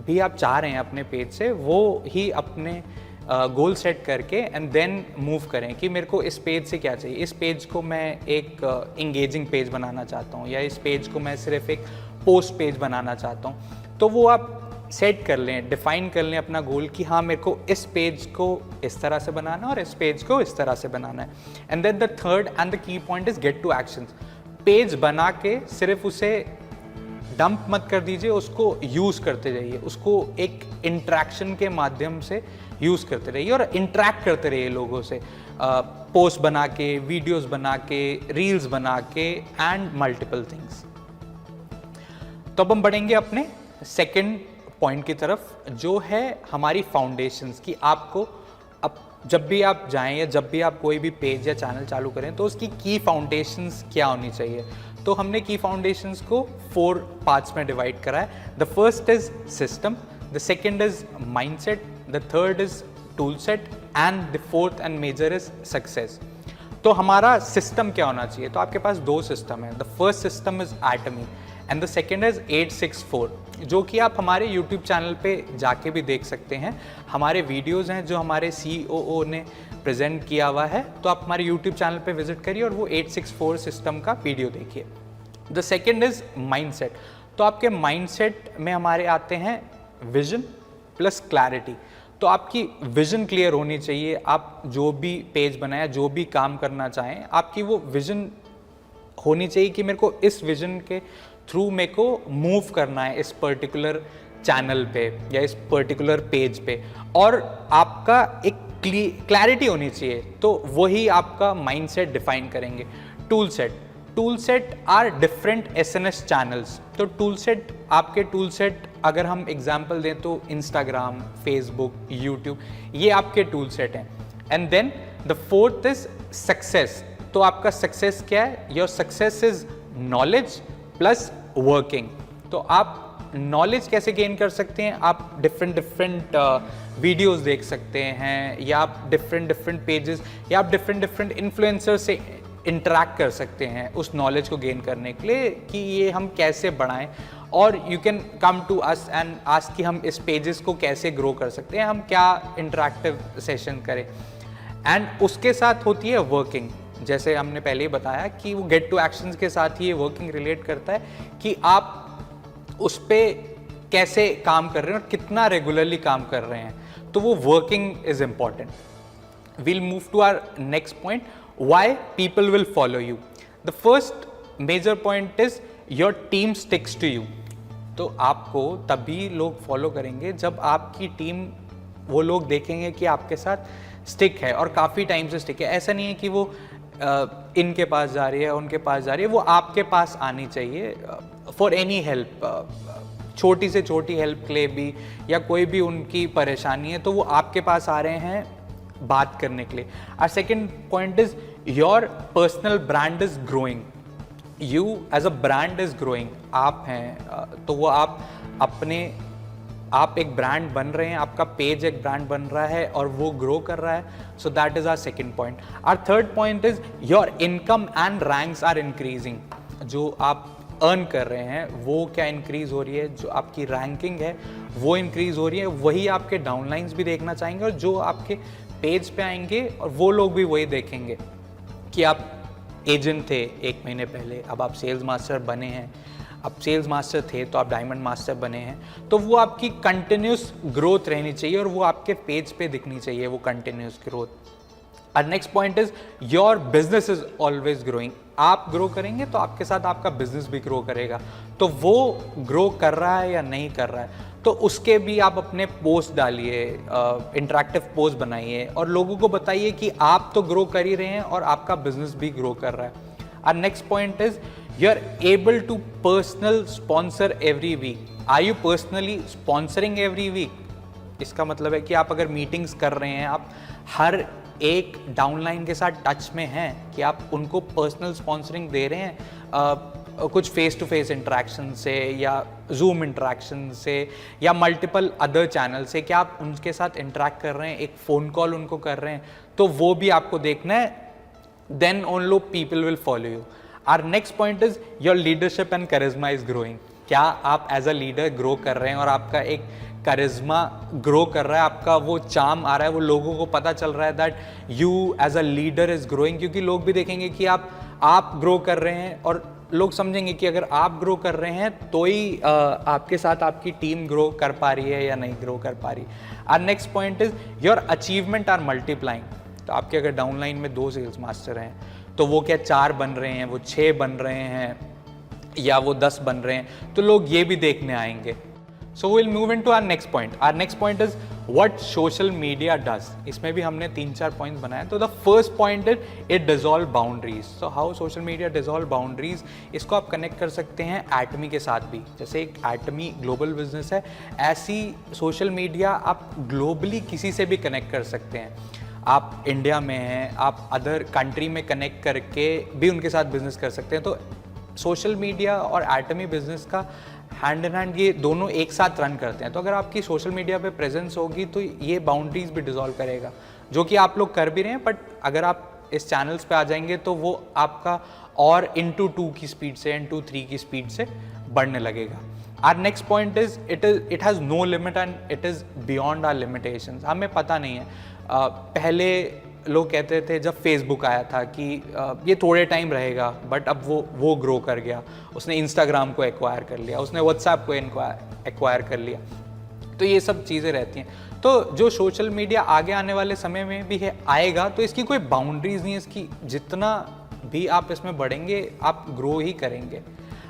भी आप चाह रहे हैं अपने पेज से वो ही अपने गोल सेट करके एंड देन मूव करें कि मेरे को इस पेज से क्या चाहिए। इस पेज को मैं एक इंगेजिंग पेज बनाना चाहता हूँ या इस पेज को मैं सिर्फ एक पोस्ट पेज बनाना चाहता हूँ। तो वो आप सेट कर लें, डिफाइन कर लें अपना गोल कि हाँ मेरे को इस पेज को इस तरह से बनाना है और इस पेज को इस तरह से बनाना है। And then the third and the key point is get to actions. Page बना के सिर्फ उसे डंप मत कर दीजिए, उसको यूज़ करते जाइए, उसको एक इंट्रैक्शन के माध्यम से यूज़ करते रहिए और इंट्रैक्ट करते रहिए लोगों से, पोस्ट बना के, वीडियोस बना के, रील्स बना के एंड मल्टीपल थिंग्स। तो अब हम बढ़ेंगे अपने सेकंड पॉइंट की तरफ जो है हमारी फाउंडेशंस की। आपको अब जब भी आप जाएं या जब भी आप कोई भी पेज या चैनल चालू करें तो उसकी की फाउंडेशंस क्या होनी चाहिए। तो हमने की फाउंडेशंस को 4 पार्ट्स में डिवाइड करा है। The first is system, the second is mindset, the third is tool set and the fourth and major is success. तो हमारा सिस्टम क्या होना चाहिए। तो आपके पास 2 सिस्टम है। The first system is Atomy and the second is 864 जो कि आप हमारे यूट्यूब चैनल पे जाके भी देख सकते हैं। हमारे वीडियोज़ हैं जो हमारे COO ने प्रेजेंट किया हुआ है, तो आप हमारे यूट्यूब चैनल पे विजिट करिए और वो 864 सिस्टम का वीडियो देखिए। The second is mindset. तो आपके माइंडसेट में हमारे आते हैं विजन प्लस क्लैरिटी। तो आपकी विजन क्लियर होनी चाहिए। आप जो भी पेज बनाए, जो भी काम करना चाहें, आपकी वो विजन होनी चाहिए कि मेरे को इस विजन के थ्रू मेरे को मूव करना है इस पर्टिकुलर चैनल पे या इस पर्टिकुलर पेज पे, और आपका एक क्लैरिटी होनी चाहिए। तो वही आपका माइंडसेट डिफाइन करेंगे। Tool set are different SNS channels. तो टूल सेट, आपके टूल सेट अगर हम एग्जांपल दें तो इंस्टाग्राम, फेसबुक, यूट्यूब, ये आपके टूल सेट हैं। And then the fourth is success. तो आपका सक्सेस क्या है। Your success is knowledge plus working. तो आप नॉलेज कैसे गेन कर सकते हैं। आप डिफरेंट वीडियोस देख सकते हैं या आप डिफरेंट पेजेस या आप डिफरेंट इन्फ्लुएंसर से इंटरैक्ट कर सकते हैं उस नॉलेज को गेन करने के लिए कि ये हम कैसे बढ़ाएं। और you can come to us and ask कि हम इस पेजेस को कैसे ग्रो कर सकते हैं, हम क्या इंटरैक्टिव सेशन करें। एंड उसके साथ होती है वर्किंग। जैसे हमने पहले ही बताया कि वो गेट टू एक्शंस के साथ ही ये वर्किंग रिलेट करता है कि आप उस पे कैसे काम कर रहे हैं और कितना रेगुलरली काम कर रहे हैं। तो वो working is important. We'll move to our next point, why people will follow you. The first major point is your team sticks to you. तो आपको तभी लोग फॉलो करेंगे जब आपकी टीम, वो लोग देखेंगे कि आपके साथ स्टिक है और काफ़ी टाइम से स्टिक है। ऐसा नहीं है कि वो इनके पास जा रही है, उनके पास जा रही है, वो आपके पास आनी चाहिए फॉर एनी हेल्प, छोटी से छोटी हेल्प के लिए भी, या कोई भी उनकी परेशानी है तो वो आपके पास आ रहे हैं बात करने के लिए। और second point is your personal brand is growing. You as a brand is growing. आप हैं तो वो आप एक ब्रांड बन रहे हैं, आपका पेज एक ब्रांड बन रहा है और वो ग्रो कर रहा है। So that is our second point. Our third point is your income and ranks are increasing. जो आप अर्न कर रहे हैं वो क्या इंक्रीज हो रही है, जो आपकी रैंकिंग है वो इंक्रीज हो रही है। वही आपके डाउनलाइंस भी देखना चाहेंगे और जो आपके पेज पे आएंगे और वो लोग भी वही देखेंगे कि आप एजेंट थे 1 महीने पहले, अब आप सेल्स मास्टर बने हैं। अब सेल्स मास्टर थे तो आप डायमंड मास्टर बने हैं। तो वो आपकी कंटिन्यूस ग्रोथ रहनी चाहिए और वो आपके पेज पे दिखनी चाहिए, वो कंटिन्यूस ग्रोथ। और next point is your business is always growing. आप ग्रो करेंगे तो आपके साथ आपका बिजनेस भी ग्रो करेगा। तो वो ग्रो कर रहा है या नहीं कर रहा है, तो उसके भी आप अपने पोस्ट डालिए, इंटरैक्टिव पोस्ट बनाइए और लोगों को बताइए कि आप तो ग्रो कर ही रहे हैं और आपका बिजनेस भी ग्रो कर रहा है। Our next point is you're able to personal sponsor every week. Are you personally sponsoring every week? इसका मतलब है कि आप अगर मीटिंग्स कर रहे हैं, आप हर एक डाउनलाइन के साथ टच में हैं कि आप उनको पर्सनल स्पॉन्सरिंग दे रहे हैं, कुछ फेस टू फेस इंटरेक्शन से या जूम इंटरेक्शन से या मल्टीपल अदर चैनल से, क्या आप उनके साथ इंटरेक्ट कर रहे हैं, एक फ़ोन कॉल उनको कर रहे हैं, तो वो भी आपको देखना है. Then only people will follow you. Our next point is your leadership and charisma is growing. क्या आप एज अ लीडर ग्रो कर रहे हैं और आपका एक करिश्मा ग्रो कर रहा है, आपका वो चार्म आ रहा है, वो लोगों को पता चल रहा है that you as a leader is growing. क्योंकि लोग भी देखेंगे कि आप ग्रो कर रहे हैं और लोग समझेंगे कि अगर आप ग्रो कर रहे हैं तो ही आपके साथ आपकी टीम ग्रो कर पा रही है या नहीं ग्रो कर पा रही. Our next point is your achievement are multiplying. तो आपके अगर डाउनलाइन में 2 सेल्स मास्टर हैं तो वो क्या 4 बन रहे हैं, वो 6 बन रहे हैं या वो 10 बन रहे हैं, तो लोग ये भी देखने आएंगे. So will move into our next point. Our next point is what social media does. इसमें भी हमने 3-4 पॉइंट्स बनाए. तो the first point is it dissolve boundaries. So how social media dissolve boundaries, इसको आप कनेक्ट कर सकते हैं एटमी के साथ भी. जैसे एक एटमी ग्लोबल बिजनेस है, ऐसी सोशल मीडिया आप ग्लोबली किसी से भी कनेक्ट कर सकते हैं. आप इंडिया में हैं, आप अदर कंट्री में कनेक्ट करके भी उनके साथ बिजनेस कर सकते हैं. तो सोशल मीडिया और एटमी बिजनेस का हैंड इन हैंड ये दोनों एक साथ रन करते हैं. तो अगर आपकी सोशल मीडिया पे प्रेजेंस होगी तो ये बाउंड्रीज भी डिसॉल्व करेगा, जो कि आप लोग कर भी रहे हैं. बट अगर आप इस चैनल्स पे आ जाएंगे तो वो आपका और into 2 की स्पीड से into 3 की स्पीड से बढ़ने लगेगा. Our next point is it has no limit and it is beyond our limitations. हमें पता नहीं है. पहले लोग कहते थे जब फेसबुक आया था कि ये थोड़े टाइम रहेगा, बट अब वो ग्रो कर गया. उसने इंस्टाग्राम को एक्वायर कर लिया, उसने व्हाट्सएप को एक्वायर कर लिया. तो ये सब चीज़ें रहती हैं. तो जो सोशल मीडिया आगे आने वाले समय में भी है आएगा, तो इसकी कोई बाउंड्रीज नहीं है. इसकी जितना भी आप इसमें बढ़ेंगे आप ग्रो ही करेंगे.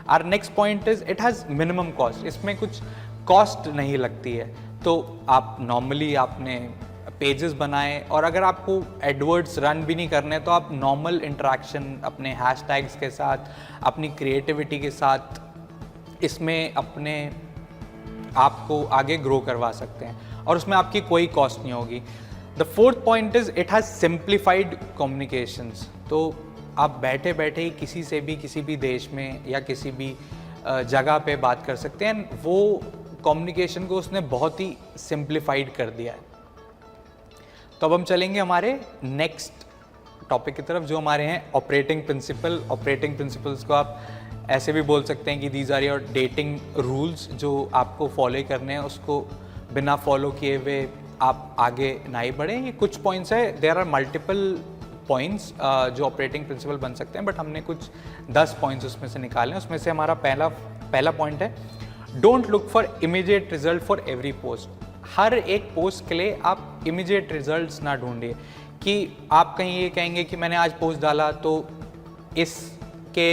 Our next point is it has minimum cost. इसमें कुछ कॉस्ट नहीं लगती है. तो आप नॉर्मली आपने पेजेस बनाए और अगर आपको एडवर्ड्स रन भी नहीं करने तो आप नॉर्मल इंटरेक्शन अपने हैशटैग्स के साथ, अपनी क्रिएटिविटी के साथ इसमें अपने आप को आगे ग्रो करवा सकते हैं और उसमें आपकी कोई कॉस्ट नहीं होगी. The fourth point is it has simplified communications. तो आप बैठे बैठे ही किसी से भी किसी भी देश में या किसी भी जगह पे बात कर सकते हैं. वो कम्युनिकेशन को उसने बहुत ही सिंप्लीफाइड कर दिया है. तो अब हम चलेंगे हमारे नेक्स्ट टॉपिक की तरफ, जो हमारे हैं ऑपरेटिंग प्रिंसिपल. ऑपरेटिंग प्रिंसिपल्स को आप ऐसे भी बोल सकते हैं कि these are your dating rules, जो आपको फॉलो करने हैं. उसको बिना फॉलो किए हुए आप आगे ना ही बढ़ें. ये कुछ पॉइंट्स है, देयर आर मल्टीपल पॉइंट्स जो ऑपरेटिंग प्रिंसिपल बन सकते हैं, बट हमने कुछ 10 पॉइंट्स उसमें से निकाले हैं. उसमें से हमारा पहला पॉइंट है don't look for immediate result for every post. हर एक पोस्ट के लिए आप इमीडिएट रिजल्ट्स ना ढूंढिए कि आप कहीं ये कहेंगे कि मैंने आज पोस्ट डाला तो इसके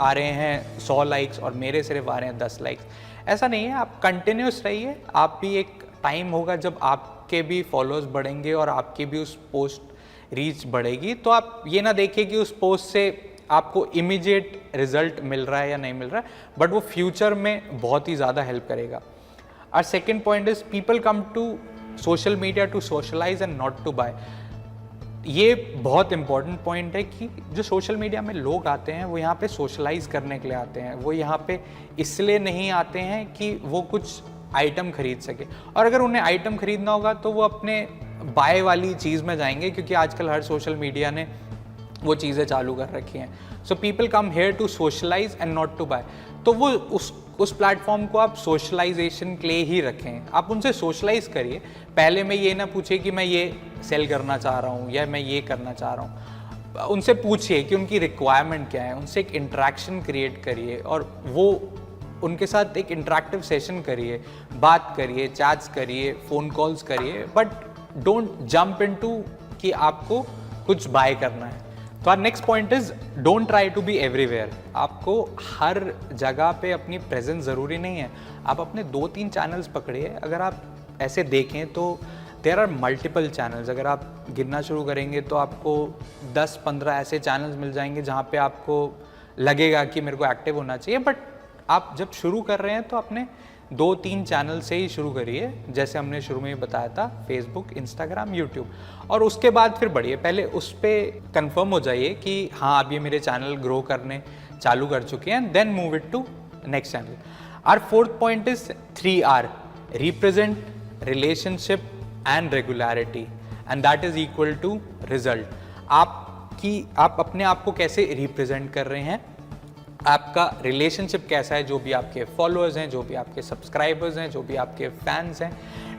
आ रहे हैं 100 लाइक्स और मेरे सिर्फ आ रहे हैं 10 लाइक्स. ऐसा नहीं है. आप कंटिन्यूस रहिए. आप भी एक टाइम होगा जब आपके भी फॉलोअर्स बढ़ेंगे और आपकी भी उस पोस्ट रीच बढ़ेगी. तो आप ये ना देखिए कि उस पोस्ट से आपको इमीडिएट रिजल्ट मिल रहा है या नहीं मिल रहा है, बट वो फ्यूचर में बहुत ही ज़्यादा हेल्प करेगा. Our second point is people come to social media to socialize and not to buy. ये बहुत इंपॉर्टेंट पॉइंट है कि जो सोशल मीडिया में लोग आते हैं वो यहाँ पे सोशलाइज करने के लिए आते हैं. वो यहाँ पे इसलिए नहीं आते हैं कि वो कुछ आइटम खरीद सके. और अगर उन्हें आइटम खरीदना होगा तो वो अपने बाय वाली चीज़ में जाएंगे, क्योंकि आजकल हर सोशल मीडिया ने वो चीज़ें चालू कर रखी हैं. So people come here to socialize and not to buy. तो वो उस प्लेटफॉर्म को आप सोशलाइजेशन के लिए ही रखें. आप उनसे सोशलाइज करिए. पहले मैं ये ना पूछे कि मैं ये सेल करना चाह रहा हूँ या मैं ये करना चाह रहा हूँ. उनसे पूछिए कि उनकी रिक्वायरमेंट क्या है. उनसे एक इंटरेक्शन क्रिएट करिए और वो उनके साथ एक इंटरेक्टिव सेशन करिए. बात करिए, चैट्स करिए, फ़ोन कॉल्स करिए, बट डोंट जंप इनटू कि आपको कुछ बाय करना है. तो our next point is don't try to be everywhere. आपको हर जगह पे अपनी प्रेजेंस ज़रूरी नहीं है. आप अपने 2-3 चैनल्स पकड़िए. अगर आप ऐसे देखें तो देयर आर मल्टीपल चैनल्स. अगर आप गिनना शुरू करेंगे तो आपको 10-15 ऐसे चैनल्स मिल जाएंगे जहाँ पे आपको लगेगा कि मेरे को एक्टिव होना चाहिए, बट आप जब शुरू कर रहे हैं तो अपने 2-3 चैनल से ही शुरू करिए, जैसे हमने शुरू में ही बताया था, फेसबुक, इंस्टाग्राम, यूट्यूब, और उसके बाद फिर बढ़िए। पहले उस पर कंफर्म हो जाइए कि हाँ अब ये मेरे चैनल ग्रो करने चालू कर चुके हैं, then move it to next channel. Our fourth point is 3R, represent, relationship and regularity, and that is equal to result. आप अपने आप को कैसे रिप्रेजेंट कर रहे हैं, आपका रिलेशनशिप कैसा है, जो भी आपके फॉलोअर्स हैं, जो भी आपके सब्सक्राइबर्स हैं, जो भी आपके फैंस हैं,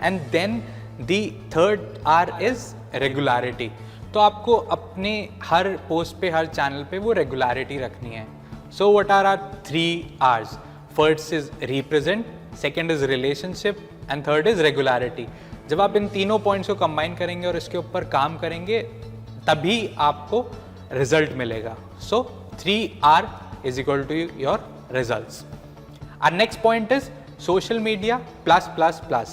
and then the third R is regularity. तो आपको अपने हर पोस्ट पे, हर चैनल पे वो रेगुलरिटी रखनी है। So what are our 3Rs? First is represent, second is relationship and third is regularity. जब आप इन तीनों पॉइंट्स को कंबाइन करेंगे और इसके ऊपर काम करेंगे, तभी आपको रिजल्ट मिलेगा। सो 3R is equal to your results. Our next point is social media plus plus plus.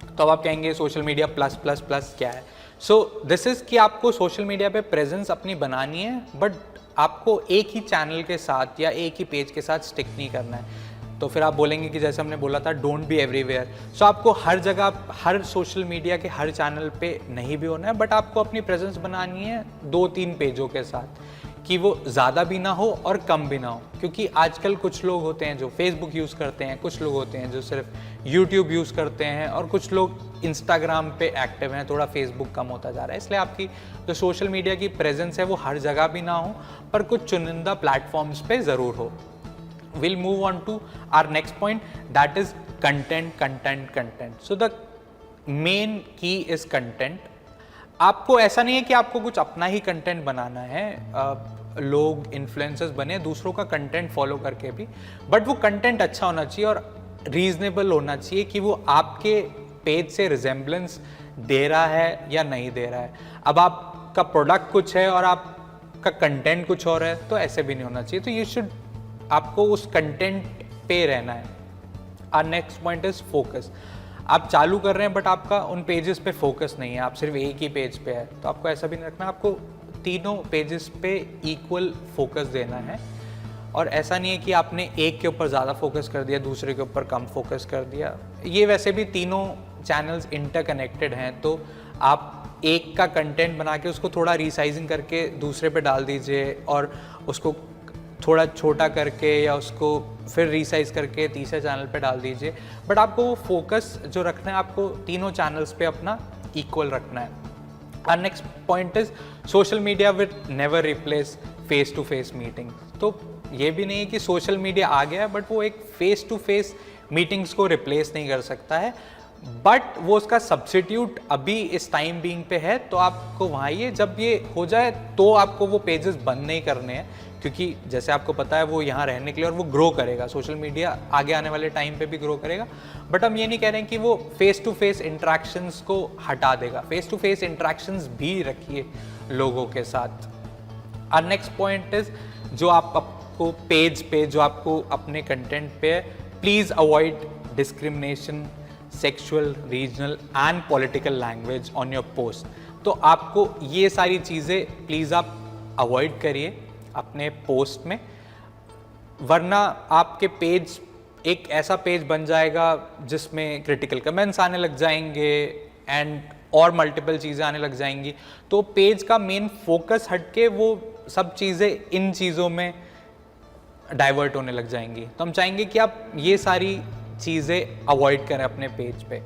तो अब आप कहेंगे social media plus plus plus क्या है? सो दिस इज कि आपको सोशल मीडिया पे प्रेजेंस अपनी बनानी है, बट आपको एक ही चैनल के साथ या एक ही पेज के साथ स्टिक नहीं करना है। तो फिर आप बोलेंगे कि जैसे हमने बोला था, डोंट बी एवरीवेयर। सो आपको हर जगह, हर सोशल मीडिया के हर चैनल पे नहीं भी होना है, बट आपको अपनी प्रेजेंस बनानी है 2-3 पेजों के साथ, कि वो ज़्यादा भी ना हो और कम भी ना हो। क्योंकि आजकल कुछ लोग होते हैं जो फेसबुक यूज़ करते हैं, कुछ लोग होते हैं जो सिर्फ यूट्यूब यूज़ करते हैं, और कुछ लोग इंस्टाग्राम पे एक्टिव हैं, थोड़ा फेसबुक कम होता जा रहा है। इसलिए आपकी जो सोशल मीडिया की प्रेजेंस है वो हर जगह भी ना हो, पर कुछ चुनिंदा प्लेटफॉर्म्स पे ज़रूर हो। Will move on to our next point, that is content, content, content. So the main key is content. आपको ऐसा नहीं है कि आपको कुछ अपना ही कंटेंट बनाना है, लोग इन्फ्लुएंसर्स बने दूसरों का कंटेंट फॉलो करके भी, बट वो कंटेंट अच्छा होना चाहिए और रीजनेबल होना चाहिए कि वो आपके पेज से रिजेम्बलेंस दे रहा है या नहीं दे रहा है। अब आपका प्रोडक्ट कुछ है और आपका कंटेंट कुछ और है, तो ऐसे भी नहीं होना चाहिए। तो यू शुड, आपको उस कंटेंट पे रहना है। Our next point is focus. आप चालू कर रहे हैं बट आपका उन पेजेस पे फोकस नहीं है, आप सिर्फ एक ही पेज पे है, तो आपको ऐसा भी नहीं रखना। आपको तीनों पेजेस पे इक्वल फोकस देना है, और ऐसा नहीं है कि आपने एक के ऊपर ज़्यादा फोकस कर दिया, दूसरे के ऊपर कम फोकस कर दिया। ये वैसे भी तीनों चैनल्स इंटरकनेक्टेड हैं, तो आप एक का कंटेंट बना के उसको थोड़ा रीसाइजिंग करके दूसरे पे डाल दीजिए, और उसको थोड़ा छोटा करके या उसको फिर रीसाइज करके तीसरे चैनल पे डाल दीजिए। बट आपको वो फोकस जो रखना है, आपको तीनों चैनल्स पे अपना इक्वल रखना है। और next point is social media will never replace face to face meeting. तो ये भी नहीं है कि सोशल मीडिया आ गया है, बट वो एक फेस टू फेस मीटिंग्स को रिप्लेस नहीं कर सकता है, बट वो उसका सब्स्टिट्यूट अभी इस टाइम बीइंग पे है। तो आपको वहाँ ये, जब ये हो जाए तो आपको वो पेजेस बंद नहीं करने हैं, क्योंकि जैसे आपको पता है वो यहाँ रहने के लिए, और वो ग्रो करेगा, सोशल मीडिया आगे आने वाले टाइम पे भी ग्रो करेगा। बट हम ये नहीं कह रहे हैं कि वो फेस टू फेस इंट्रैक्शंस को हटा देगा, फेस टू फेस इंट्रैक्शंस भी रखिए लोगों के साथ। और नेक्स्ट पॉइंट इज, जो आपको पेज पे, जो आपको अपने कंटेंट पे, please avoid discrimination, sexual, regional and political language on your post. तो आपको ये सारी चीज़ें प्लीज़ आप अवॉइड करिए अपने पोस्ट में, वरना आपके पेज एक ऐसा पेज बन जाएगा जिसमें क्रिटिकल कमेंट्स आने लग जाएंगे एंड और मल्टीपल चीज़ें आने लग जाएंगी। तो पेज का मेन फोकस हटके वो सब चीज़ें इन चीज़ों में डाइवर्ट होने लग जाएंगी। तो हम चाहेंगे कि आप ये सारी चीज़ें अवॉइड करें अपने पेज पे।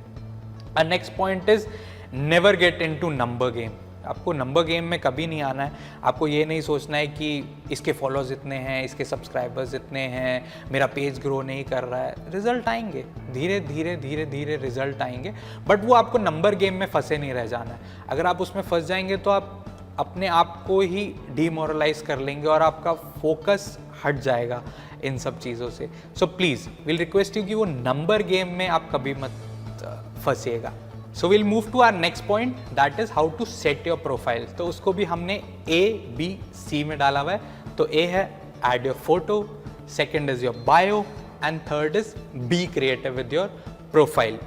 और next point is never get into number game. आपको नंबर गेम में कभी नहीं आना है। आपको ये नहीं सोचना है कि इसके फॉलोअर्स इतने हैं, इसके सब्सक्राइबर्स इतने हैं, मेरा पेज ग्रो नहीं कर रहा है। रिजल्ट आएंगे, धीरे धीरे धीरे धीरे रिजल्ट आएंगे, बट वो आपको नंबर गेम में फंसे नहीं रह जाना है। अगर आप उसमें फंस जाएंगे तो आप अपने आप को ही डिमोरलाइज कर लेंगे और आपका फोकस हट जाएगा इन सब चीज़ों से। So please will request you कि वो नंबर गेम में आप कभी मत फंसिएगा। So will move to our next point, that is how to set your profile. तो उसको भी हमने ABC में डाला हुआ है। तो A है add your photo, second is your bio and third is be creative with your profile.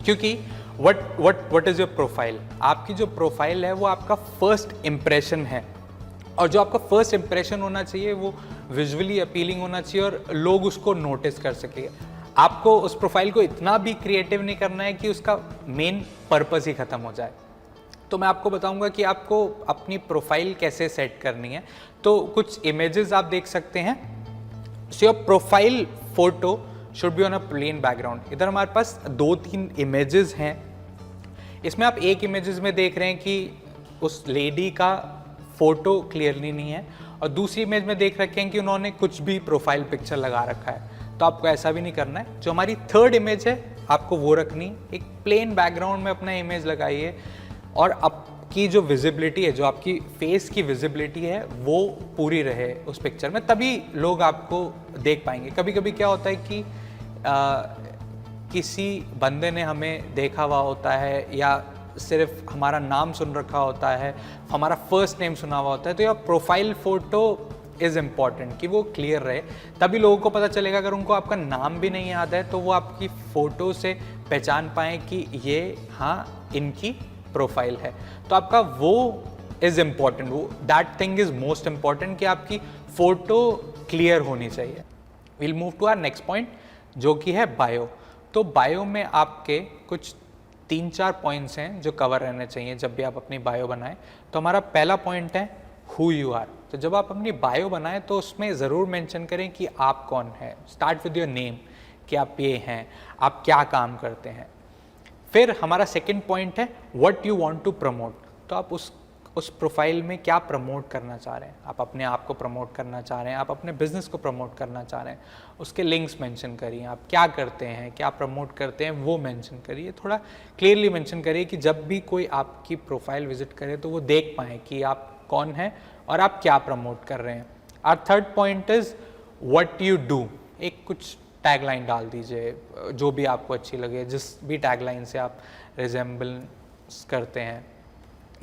क्योंकि वट इज योर प्रोफाइल? आपकी जो प्रोफाइल है वो आपका फर्स्ट इंप्रेशन है और जो आपका फर्स्ट इंप्रेशन होना चाहिए वो विजुअली अपीलिंग होना चाहिए और लोग उसको नोटिस कर सके। आपको उस प्रोफाइल को इतना भी क्रिएटिव नहीं करना है कि उसका मेन पर्पस ही ख़त्म हो जाए। तो मैं आपको बताऊंगा कि आपको अपनी प्रोफाइल कैसे सेट करनी है। तो कुछ इमेजेस आप देख सकते हैं। So your profile photo should be on a plain background. इधर हमारे पास 2-3 इमेजेस हैं। इसमें आप एक इमेजेस में देख रहे हैं कि उस लेडी का फोटो क्लियरली नहीं है और दूसरी इमेज में देख रखे हैं कि उन्होंने कुछ भी प्रोफाइल पिक्चर लगा रखा है। तो आपको ऐसा भी नहीं करना है। जो हमारी थर्ड इमेज है आपको वो रखनी, एक प्लेन बैकग्राउंड में अपना इमेज लगाइए और आपकी जो विजिबिलिटी है, जो आपकी फेस की विजिबिलिटी है वो पूरी रहे उस पिक्चर में, तभी लोग आपको देख पाएंगे। कभी कभी क्या होता है कि किसी बंदे ने हमें देखा हुआ होता है या सिर्फ हमारा नाम सुन रखा होता है, हमारा फर्स्ट नेम सुना हुआ होता है, तो यह प्रोफाइल फ़ोटो इज़ इम्पॉर्टेंट कि वो क्लियर रहे, तभी लोगों को पता चलेगा। अगर उनको आपका नाम भी नहीं याद है तो वो आपकी फ़ोटो से पहचान पाएँ कि ये हाँ इनकी प्रोफाइल है। तो आपका वो इज़ इम्पॉर्टेंट, वो that thing is most important कि आपकी फ़ोटो क्लियर होनी चाहिए। Will move to our next point जो कि है बायो। तो बायो में आपके कुछ 3-4 पॉइंट्स हैं जो कवर रहने चाहिए जब भी आप अपनी बायो बनाएं। तो हमारा पहला पॉइंट है हु यू आर। तो जब आप अपनी बायो बनाएं तो उसमें ज़रूर मेंशन करें कि आप कौन हैं। स्टार्ट विद योर नेम कि आप ये हैं, आप क्या काम करते हैं। फिर हमारा सेकंड पॉइंट है what you want to promote. तो आप उस प्रोफाइल में क्या प्रमोट करना चाह रहे हैं। आप अपने आप को प्रमोट करना चाह रहे हैं, आप अपने बिजनेस को प्रमोट करना चाह रहे हैं, उसके लिंक्स मेंशन करिए। आप क्या करते हैं, क्या प्रमोट करते हैं वो मेंशन करिए। थोड़ा क्लियरली मेंशन करिए कि जब भी कोई आपकी प्रोफाइल विजिट करे तो वो देख पाएँ कि आप कौन हैं और आप क्या प्रमोट कर रहे हैं। Our third point is what you do. एक कुछ टैगलाइन डाल दीजिए जो भी आपको अच्छी लगे, जिस भी टैगलाइन से आप रिजेंबलेंस करते हैं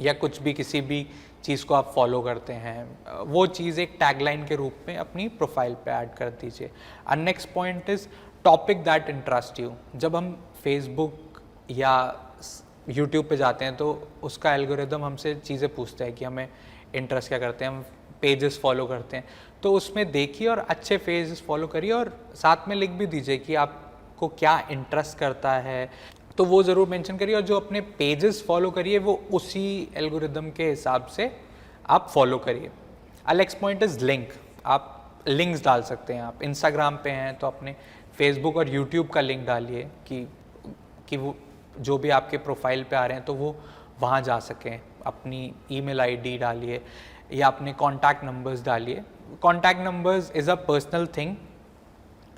या कुछ भी किसी भी चीज़ को आप फॉलो करते हैं, वो चीज़ एक टैगलाइन के रूप में अपनी प्रोफाइल पे ऐड कर दीजिए। और next point is topic that interest you. जब हम फेसबुक या यूट्यूब पे जाते हैं तो उसका एल्गोरिदम हमसे चीज़ें पूछता है कि हमें इंटरेस्ट क्या करते हैं, हम पेजेस फॉलो करते हैं, तो उसमें देखिए और अच्छे पेजेस फॉलो करिए और साथ में लिख भी दीजिए कि आपको क्या इंटरेस्ट करता है, तो वो ज़रूर मेंशन करिए। और जो अपने पेजेस फॉलो करिए वो उसी एल्गोरिदम के हिसाब से आप फॉलो करिए। Next point is link. आप लिंक्स डाल सकते हैं। आप इंस्टाग्राम पे हैं तो अपने फेसबुक और यूट्यूब का लिंक डालिए कि वो जो भी आपके प्रोफाइल पे आ रहे हैं तो वो वहाँ जा सकें। अपनी ईमेल आईडी डालिए या अपने कॉन्टैक्ट नंबर्स डालिए। Contact numbers is a personal thing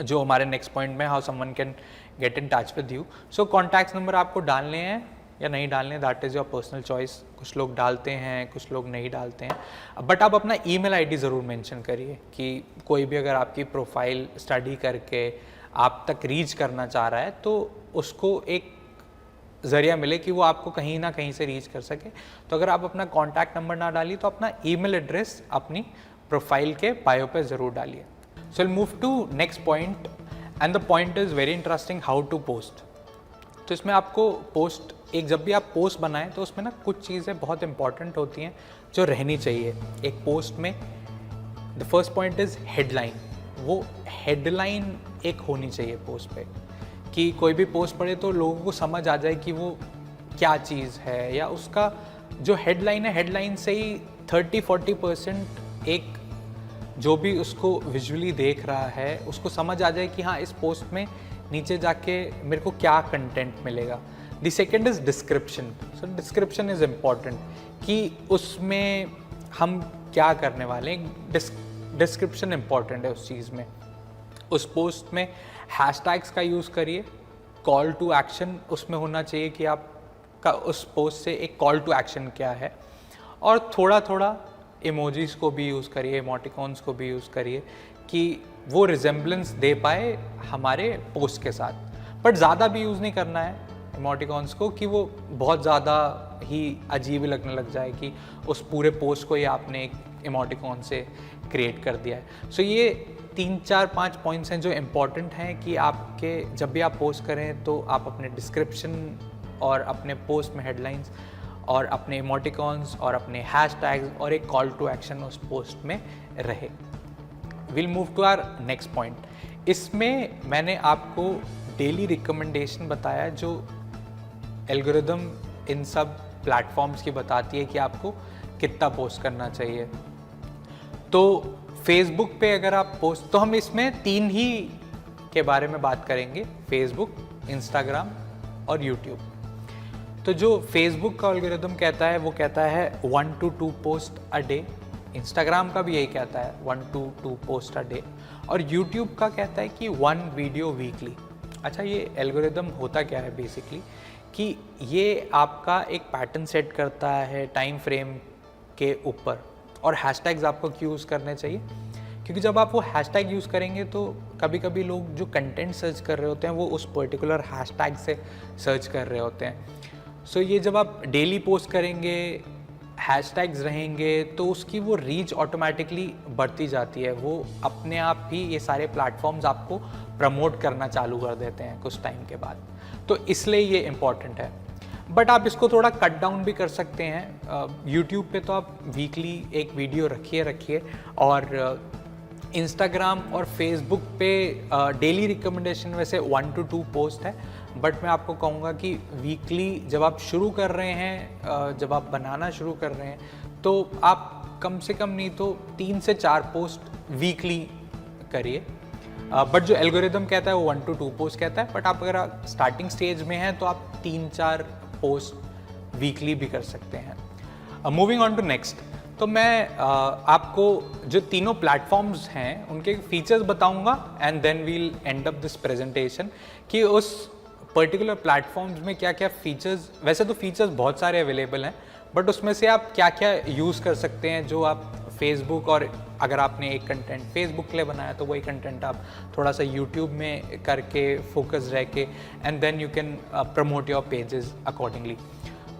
जो हमारे नेक्स्ट पॉइंट में how someone can get in touch with you. So contact number आपको डालने हैं या नहीं डालने, that is your personal choice. कुछ लोग डालते हैं, कुछ लोग नहीं डालते हैं, बट आप अपना ईमेल आईडी ज़रूर मेंशन करिए कि कोई भी अगर आपकी प्रोफाइल स्टडी करके आप तक रीच करना चाह रहा है तो उसको एक ज़रिया मिले कि वो आपको कहीं ना कहीं से रीच कर सके। तो अगर आप अपना कॉन्टैक्ट नंबर ना डालिए तो अपना ईमेल एड्रेस अपनी प्रोफाइल के बायो पे ज़रूर डालिए। So will move to next point and the point is very interesting, how to post. तो इसमें आपको पोस्ट, एक जब भी आप पोस्ट बनाएं तो उसमें ना कुछ चीज़ें बहुत इंपॉर्टेंट होती हैं जो रहनी चाहिए एक पोस्ट में। The first point is headline. वो हेडलाइन एक होनी चाहिए पोस्ट पे कि कोई भी पोस्ट पढ़े तो लोगों को समझ आ जाए कि वो क्या चीज़ है, या उसका जो हेडलाइन है, हेडलाइन से ही 30-40% एक जो भी उसको विजुअली देख रहा है उसको समझ आ जाए कि हाँ इस पोस्ट में नीचे जाके मेरे को क्या कंटेंट मिलेगा। The second is description. So description is important कि उसमें हम क्या करने वाले हैं। डिस्क्रिप्शन इम्पॉर्टेंट है उस चीज़ में। उस पोस्ट में हैशटैग्स का यूज़ करिए। कॉल टू एक्शन उसमें होना चाहिए कि आपका उस पोस्ट से एक कॉल टू एक्शन क्या है, और थोड़ा थोड़ा इमोजीज़ को भी यूज़ करिए, इमोटिकॉन्स को भी यूज़ करिए कि वो रिजेंबलेंस दे पाए हमारे पोस्ट के साथ। बट ज़्यादा भी यूज़ नहीं करना है इमोटिकॉन्स को कि वो बहुत ज़्यादा ही अजीब लगने लग जाए कि उस पूरे पोस्ट को ही आपने एक इमोटिकॉन से क्रिएट कर दिया है। सो ये 3-4-5 पॉइंट्स हैं जो इम्पॉर्टेंट हैं कि आपके जब भी आप पोस्ट करें तो आप अपने डिस्क्रिप्शन और अपने पोस्ट में हेडलाइंस और अपने इमोटिकॉन्स और अपने हैशटैग्स और एक कॉल टू एक्शन उस पोस्ट में रहे। Will move to our next point. इसमें मैंने आपको डेली रिकमेंडेशन बताया जो एल्गोरिदम इन सब प्लेटफॉर्म्स की बताती है कि आपको कितना पोस्ट करना चाहिए। तो फेसबुक पे अगर आप पोस्ट, तो हम इसमें 3 ही के बारे में बात करेंगे, फेसबुक, इंस्टाग्राम और यूट्यूब। तो जो फेसबुक का एल्गोरिदम कहता है वो कहता है 1 to 2 post a day, Instagram का भी यही कहता है 1 to 2 पोस्ट अ डे, और यूट्यूब का कहता है कि 1 वीडियो वीकली। अच्छा, ये एल्गोरिदम होता क्या है बेसिकली कि ये आपका एक पैटर्न सेट करता है टाइम फ्रेम के ऊपर, और हैशटैग्स आपको क्यों यूज़ करने चाहिए, क्योंकि जब आप वो हैशटैग यूज़ करेंगे तो कभी कभी लोग जो कंटेंट सर्च कर रहे होते हैं वो उस पर्टिकुलर हैशटैग से सर्च कर रहे होते हैं। सो ये जब आप डेली पोस्ट करेंगे, हैशटैग्स रहेंगे, तो उसकी वो रीच ऑटोमेटिकली बढ़ती जाती है। वो अपने आप ही ये सारे प्लेटफॉर्म्स आपको प्रमोट करना चालू कर देते हैं कुछ टाइम के बाद। तो इसलिए ये इम्पॉर्टेंट है। बट आप इसको थोड़ा कट डाउन भी कर सकते हैं। यूट्यूब पे तो आप वीकली एक वीडियो रखिए, और इंस्टाग्राम और फेसबुक पे डेली रिकमेंडेशन वैसे 1 to 2 पोस्ट है, बट मैं आपको कहूँगा कि वीकली जब आप शुरू कर रहे हैं, जब आप बनाना शुरू कर रहे हैं, तो आप कम से कम नहीं तो 3 से 4 पोस्ट वीकली करिए। बट जो एल्गोरिदम कहता है वो 1 to 2 पोस्ट कहता है, बट आप अगर स्टार्टिंग स्टेज में हैं तो आप 3-4 पोस्ट वीकली भी कर सकते हैं। मूविंग ऑन टू नेक्स्ट, तो मैं आपको जो तीनों प्लेटफॉर्म्स हैं उनके फीचर्स बताऊंगा, and then we'll end up this presentation कि उस पर्टिकुलर प्लेटफॉर्म्स में क्या क्या फीचर्स, वैसे तो फीचर्स बहुत सारे अवेलेबल हैं, बट उसमें से आप क्या क्या यूज़ कर सकते हैं जो आप फेसबुक, और अगर आपने एक कंटेंट फेसबुक के लिए बनाया तो वही कंटेंट आप थोड़ा सा यूट्यूब में करके फोकस रह के, and then you can promote your pages accordingly.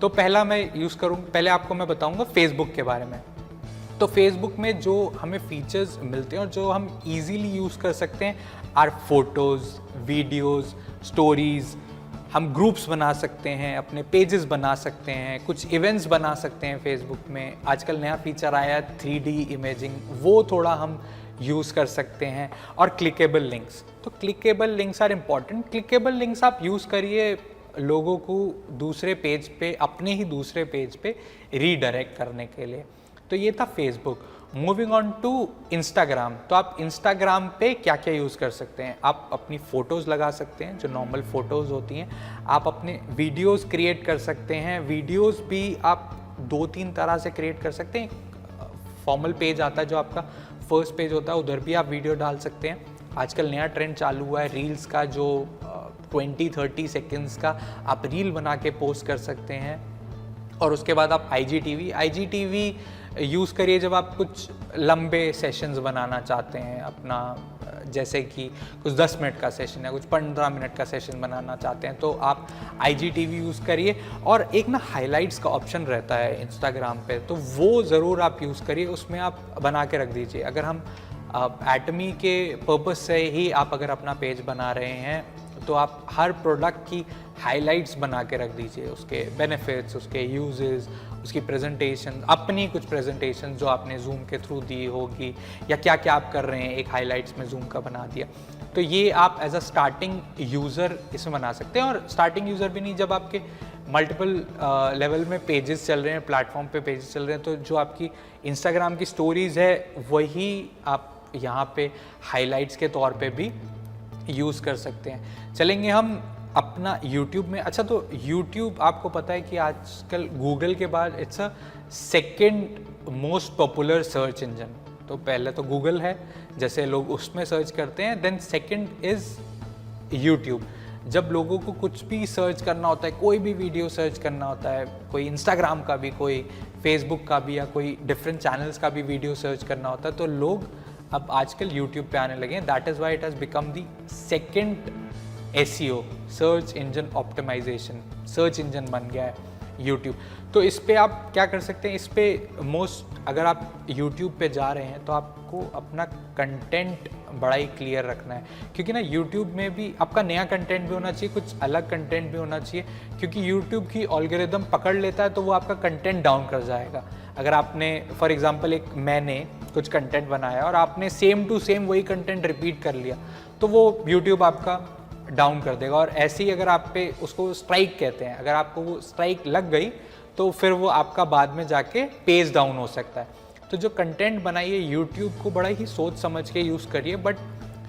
तो पहला मैं यूज़ करूँ, पहले आपको मैं बताऊँगा फेसबुक के बारे में। तो फेसबुक में जो हमें फीचर्स मिलते हैं और जो हम इजीली यूज़ कर सकते हैं आर फोटोज़, वीडियोज़, स्टोरीज़। हम ग्रुप्स बना सकते हैं, अपने पेजेस बना सकते हैं, कुछ इवेंट्स बना सकते हैं फेसबुक में। आजकल नया फीचर आया है 3D इमेजिंग, वो थोड़ा हम यूज़ कर सकते हैं, और क्लिकेबल लिंक्स। तो clickable links are important. Clickable links आप यूज़ करिए लोगों को दूसरे पेज पे, अपने ही दूसरे पेज पे रीडायरेक्ट करने के लिए। तो ये था Facebook. Moving on to Instagram, तो आप इंस्टाग्राम पे क्या क्या यूज़ कर सकते हैं। आप अपनी फ़ोटोज़ लगा सकते हैं जो नॉर्मल फ़ोटोज़ होती हैं, आप अपने वीडियोज़ क्रिएट कर सकते हैं। वीडियोज़ भी आप 2-3 तरह से क्रिएट कर सकते हैं। फॉर्मल पेज आता है जो आपका फर्स्ट पेज होता है, उधर भी आप वीडियो डाल सकते हैं। आजकल नया ट्रेंड चालू हुआ है रील्स का, जो 20-30 सेकेंड्स का आप रील बना के पोस्ट कर सकते हैं। और उसके बाद आप IGTV यूज़ करिए जब आप कुछ लंबे सेशंस बनाना चाहते हैं अपना, जैसे कि कुछ 10 मिनट का सेशन है, कुछ 15 मिनट का सेशन बनाना चाहते हैं, तो आप IGTV यूज़ करिए। और एक ना हाइलाइट्स का ऑप्शन रहता है इंस्टाग्राम पे, तो वो ज़रूर आप यूज़ करिए, उसमें आप बना के रख दीजिए। अगर हम एटमी के पर्पस से ही आप अगर अपना पेज बना रहे हैं तो आप हर प्रोडक्ट की हाइलाइट्स बना के रख दीजिए, उसके बेनिफिट्स, उसके यूजेस, उसकी प्रेजेंटेशन, अपनी कुछ प्रेजेंटेशन जो आपने जूम के थ्रू दी होगी, या क्या क्या आप कर रहे हैं, एक हाइलाइट्स में जूम का बना दिया। तो ये आप एज अ स्टार्टिंग यूज़र इसमें बना सकते हैं। और स्टार्टिंग यूज़र भी नहीं, जब आपके मल्टीपल लेवल में पेजेस चल रहे हैं, प्लेटफॉर्म पे पेजेस चल रहे हैं, तो जो आपकी इंस्टाग्राम की स्टोरीज़ है वही आप यहाँ पे हाइलाइट्स के तौर पे भी यूज़ कर सकते हैं। चलेंगे हम अपना यूट्यूब में। अच्छा, तो यूट्यूब आपको पता है कि आजकल गूगल के बाद it's a second most popular search engine. तो पहले तो गूगल है, जैसे लोग उसमें सर्च करते हैं, देन सेकेंड इज़ यूट्यूब। जब लोगों को कुछ भी सर्च करना होता है, कोई भी वीडियो सर्च करना होता है, कोई इंस्टाग्राम का भी, कोई फेसबुक का भी, या कोई डिफरेंट चैनल्स का भी वीडियो सर्च करना होता है, तो लोग अब आजकल यूट्यूब पे आने लगे हैं। That is why it has become the second SEO, search engine optimization, search engine बन गया है YouTube। तो इस पे आप क्या कर सकते हैं, इस पे अगर आप YouTube पे जा रहे हैं तो आपको अपना कंटेंट बड़ा ही क्लियर रखना है, क्योंकि ना YouTube में भी आपका नया कंटेंट भी होना चाहिए, कुछ अलग कंटेंट भी होना चाहिए, क्योंकि YouTube की एल्गोरिदम पकड़ लेता है तो वो आपका कंटेंट डाउन कर जाएगा। अगर आपने फॉर एग्जांपल मैंने कुछ कंटेंट बनाया और आपने सेम टू सेम वही कंटेंट रिपीट कर लिया तो वो YouTube आपका डाउन कर देगा। और ऐसे ही अगर आप पे उसको स्ट्राइक कहते हैं, अगर आपको वो स्ट्राइक लग गई तो फिर वो आपका बाद में जाके पेज डाउन हो सकता है। तो जो कंटेंट बनाइए YouTube को बड़ा ही सोच समझ के यूज़ करिए। बट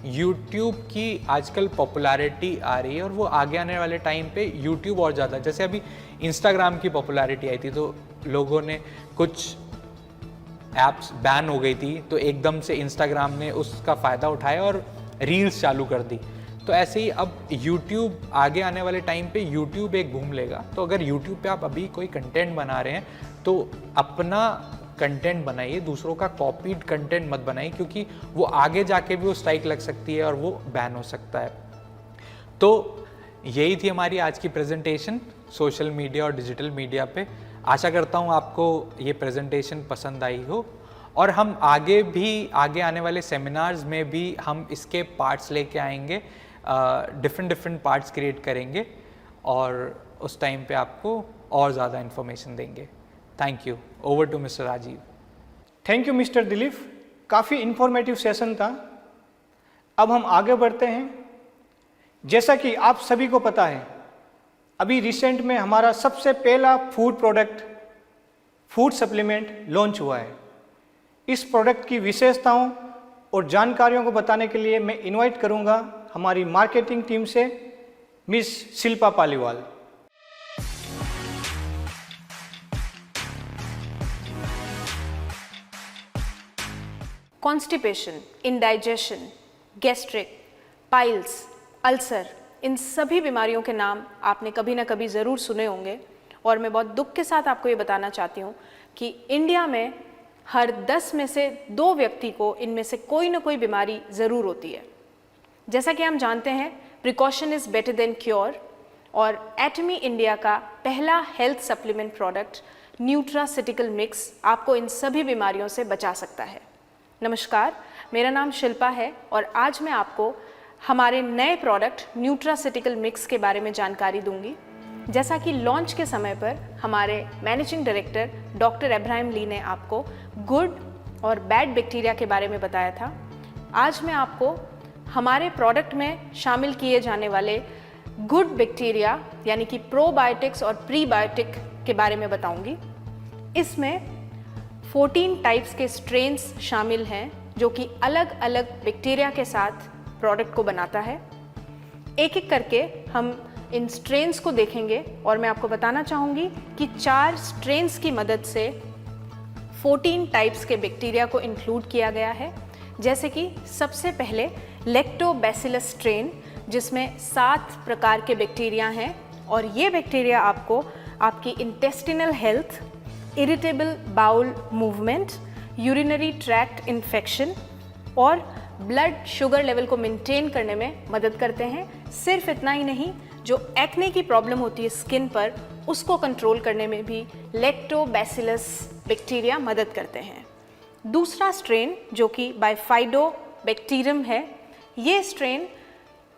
YouTube की आजकल पॉपुलैरिटी आ रही है और वो आगे आने वाले टाइम पे YouTube और ज़्यादा, जैसे अभी Instagram की पॉपुलैरिटी आई थी तो लोगों ने कुछ ऐप्स बैन हो गई थी तो एकदम से Instagram ने उसका फ़ायदा उठाया और रील्स चालू कर दी। तो ऐसे ही अब YouTube आगे आने वाले टाइम पे YouTube एक घूम लेगा। तो अगर YouTube पे आप अभी कोई कंटेंट बना रहे हैं तो अपना कंटेंट बनाइए, दूसरों का कॉपीड कंटेंट मत बनाइए, क्योंकि वो आगे जाके भी वो स्ट्राइक लग सकती है और वो बैन हो सकता है। तो यही थी हमारी आज की प्रेजेंटेशन सोशल मीडिया और डिजिटल मीडिया पे। आशा करता हूँ आपको ये प्रेजेंटेशन पसंद आई हो और हम आगे आने वाले सेमिनार्स में भी हम इसके पार्ट्स लेके आएंगे, डिफरेंट पार्ट्स क्रिएट करेंगे और उस टाइम पे आपको और ज़्यादा इन्फॉर्मेशन देंगे। Thank you. Over to mister Rajiv. Thank you mister Dilip, काफ़ी इन्फॉर्मेटिव सेशन था। अब हम आगे बढ़ते हैं। जैसा कि आप सभी को पता है, अभी रिसेंट में हमारा सबसे पहला food product food supplement launch हुआ है। इस प्रोडक्ट की विशेषताओं और जानकारियों को बताने के लिए मैं इनवाइट करूंगा हमारी मार्केटिंग टीम से miss Shilpa Paliwal. Constipation, indigestion, gastric, piles, ulcer, इन सभी बीमारियों के नाम आपने कभी ना कभी ज़रूर सुने होंगे। और मैं बहुत दुख के साथ आपको ये बताना चाहती हूँ कि इंडिया में हर 10 में से 2 व्यक्ति को इनमें से कोई ना कोई बीमारी ज़रूर होती है। जैसा कि हम जानते हैं, precaution is better than cure, और एटमी इंडिया का पहला health supplement product nutraceutical mix आपको इन सभी बीमारियों से बचा सकता है। नमस्कार, मेरा नाम शिल्पा है और आज मैं आपको हमारे नए प्रोडक्ट न्यूट्रासिटिकल मिक्स के बारे में जानकारी दूंगी। जैसा कि लॉन्च के समय पर हमारे मैनेजिंग डायरेक्टर डॉक्टर इब्राहिम ली ने आपको गुड और बैड बैक्टीरिया के बारे में बताया था, आज मैं आपको हमारे प्रोडक्ट में शामिल किए जाने वाले गुड बैक्टीरिया यानी कि प्रोबायोटिक्स और प्रीबायोटिक के बारे में बताऊंगी। इसमें 14 टाइप्स के स्ट्रेन्स शामिल हैं जो कि अलग अलग बैक्टीरिया के साथ प्रोडक्ट को बनाता है। एक एक करके हम इन स्ट्रेन्स को देखेंगे और मैं आपको बताना चाहूँगी कि 4 स्ट्रेन्स की मदद से 14 टाइप्स के बैक्टीरिया को इंक्लूड किया गया है। जैसे कि सबसे पहले लैक्टोबैसिलस स्ट्रेन, जिसमें 7 प्रकार के बैक्टीरिया हैं और ये बैक्टीरिया आपको आपकी intestinal health, irritable bowel movement, urinary tract infection और ब्लड शुगर लेवल को मेंटेन करने में मदद करते हैं। सिर्फ इतना ही नहीं, जो एक्ने की प्रॉब्लम होती है स्किन पर, उसको कंट्रोल करने में भी लैक्टोबैसिलस बैक्टीरिया मदद करते हैं। दूसरा स्ट्रेन जो कि बाइफाइडोबैक्टीरियम है, ये स्ट्रेन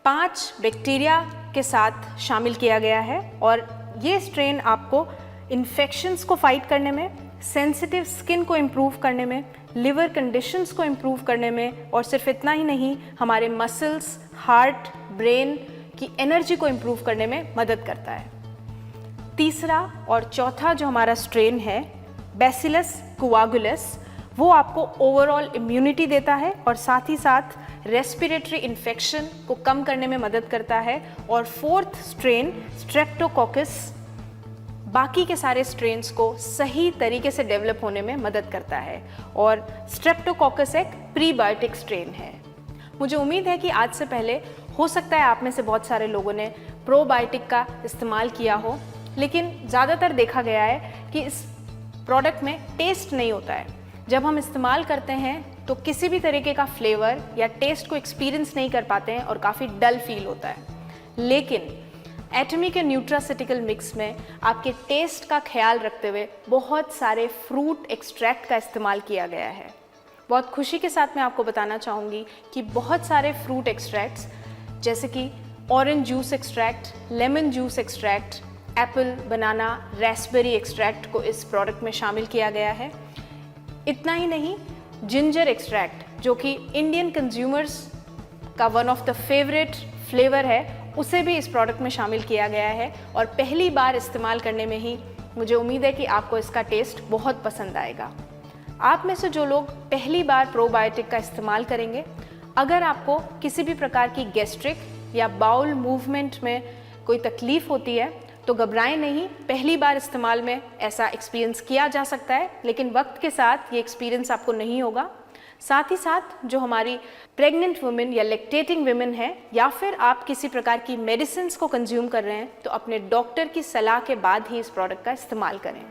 5 बैक्टीरिया के साथ शामिल किया गया है और ये स्ट्रेन आपको इन्फेक्शंस को फाइट करने में, सेंसिटिव स्किन को इम्प्रूव करने में, लिवर कंडीशंस को इम्प्रूव करने में और सिर्फ इतना ही नहीं, हमारे मसल्स, हार्ट, ब्रेन की एनर्जी को इम्प्रूव करने में मदद करता है। तीसरा और चौथा जो हमारा स्ट्रेन है बैसिलस कोआगुलस, वो आपको ओवरऑल इम्यूनिटी देता है और साथ ही साथ रेस्पिरेटरी इन्फेक्शन को कम करने में मदद करता है। और 4th स्ट्रेन स्ट्रेप्टोकोकस बाकी के सारे स्ट्रेन्स को सही तरीके से डेवलप होने में मदद करता है और स्ट्रेप्टोकोकस एक प्रीबायोटिक स्ट्रेन है। मुझे उम्मीद है कि आज से पहले हो सकता है आप में से बहुत सारे लोगों ने प्रोबायोटिक का इस्तेमाल किया हो, लेकिन ज़्यादातर देखा गया है कि इस प्रोडक्ट में टेस्ट नहीं होता है। जब हम इस्तेमाल करते हैं तो किसी भी तरीके का फ्लेवर या टेस्ट को एक्सपीरियंस नहीं कर पाते हैं और काफ़ी डल फील होता है। लेकिन एटमी के न्यूट्रासिटिकल मिक्स में आपके टेस्ट का ख्याल रखते हुए बहुत सारे फ्रूट एक्सट्रैक्ट का इस्तेमाल किया गया है। बहुत खुशी के साथ मैं आपको बताना चाहूँगी कि बहुत सारे फ्रूट एक्सट्रैक्ट्स जैसे कि orange juice extract, lemon juice extract, apple, banana, raspberry extract को इस प्रोडक्ट में शामिल किया गया है। इतना ही नहीं, जिंजर एक्सट्रैक्ट जो कि इंडियन कंज्यूमर्स का one of the favourite flavour है, उसे भी इस प्रोडक्ट में शामिल किया गया है और पहली बार इस्तेमाल करने में ही मुझे उम्मीद है कि आपको इसका टेस्ट बहुत पसंद आएगा। आप में से जो लोग पहली बार प्रोबायोटिक का इस्तेमाल करेंगे, अगर आपको किसी भी प्रकार की गैस्ट्रिक या बाउल मूवमेंट में कोई तकलीफ होती है तो घबराएं नहीं, पहली बार इस्तेमाल में ऐसा एक्सपीरियंस किया जा सकता है, लेकिन वक्त के साथ ये एक्सपीरियंस आपको नहीं होगा। साथ ही साथ जो हमारी प्रेग्नेंट वुमेन या लैक्टेटिंग वुमेन है या फिर आप किसी प्रकार की मेडिसिन को कंज्यूम कर रहे हैं तो अपने डॉक्टर की सलाह के बाद ही इस प्रोडक्ट का इस्तेमाल करें।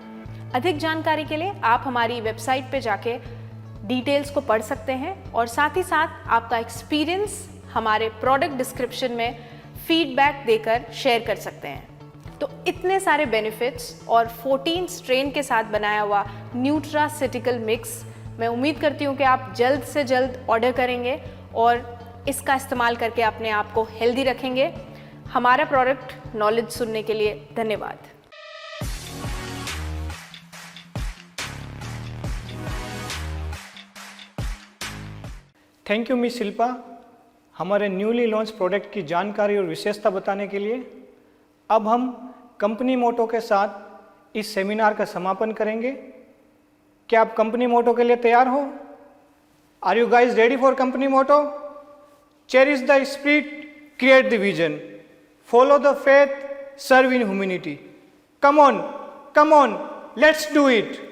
अधिक जानकारी के लिए आप हमारी वेबसाइट पे जाके डिटेल्स को पढ़ सकते हैं और साथ ही साथ आपका एक्सपीरियंस हमारे प्रोडक्ट डिस्क्रिप्शन में फीडबैक देकर शेयर कर सकते हैं। तो इतने सारे बेनिफिट्स और 14 स्ट्रेन के साथ बनाया हुआ न्यूट्रासिटिकल मिक्स, मैं उम्मीद करती हूँ कि आप जल्द से जल्द ऑर्डर करेंगे और इसका इस्तेमाल करके अपने आप को हेल्दी रखेंगे। हमारा प्रोडक्ट नॉलेज सुनने के लिए धन्यवाद। थैंक यू मिस शिल्पा, हमारे न्यूली लॉन्च प्रोडक्ट की जानकारी और विशेषता बताने के लिए। अब हम कंपनी मोटो के साथ इस सेमिनार का समापन करेंगे। क्या आप कंपनी मोटो के लिए तैयार हो? Are you guys ready for company motto? Cherish the spirit, create the vision, follow the faith, serve in humanity. Come on, let's do it.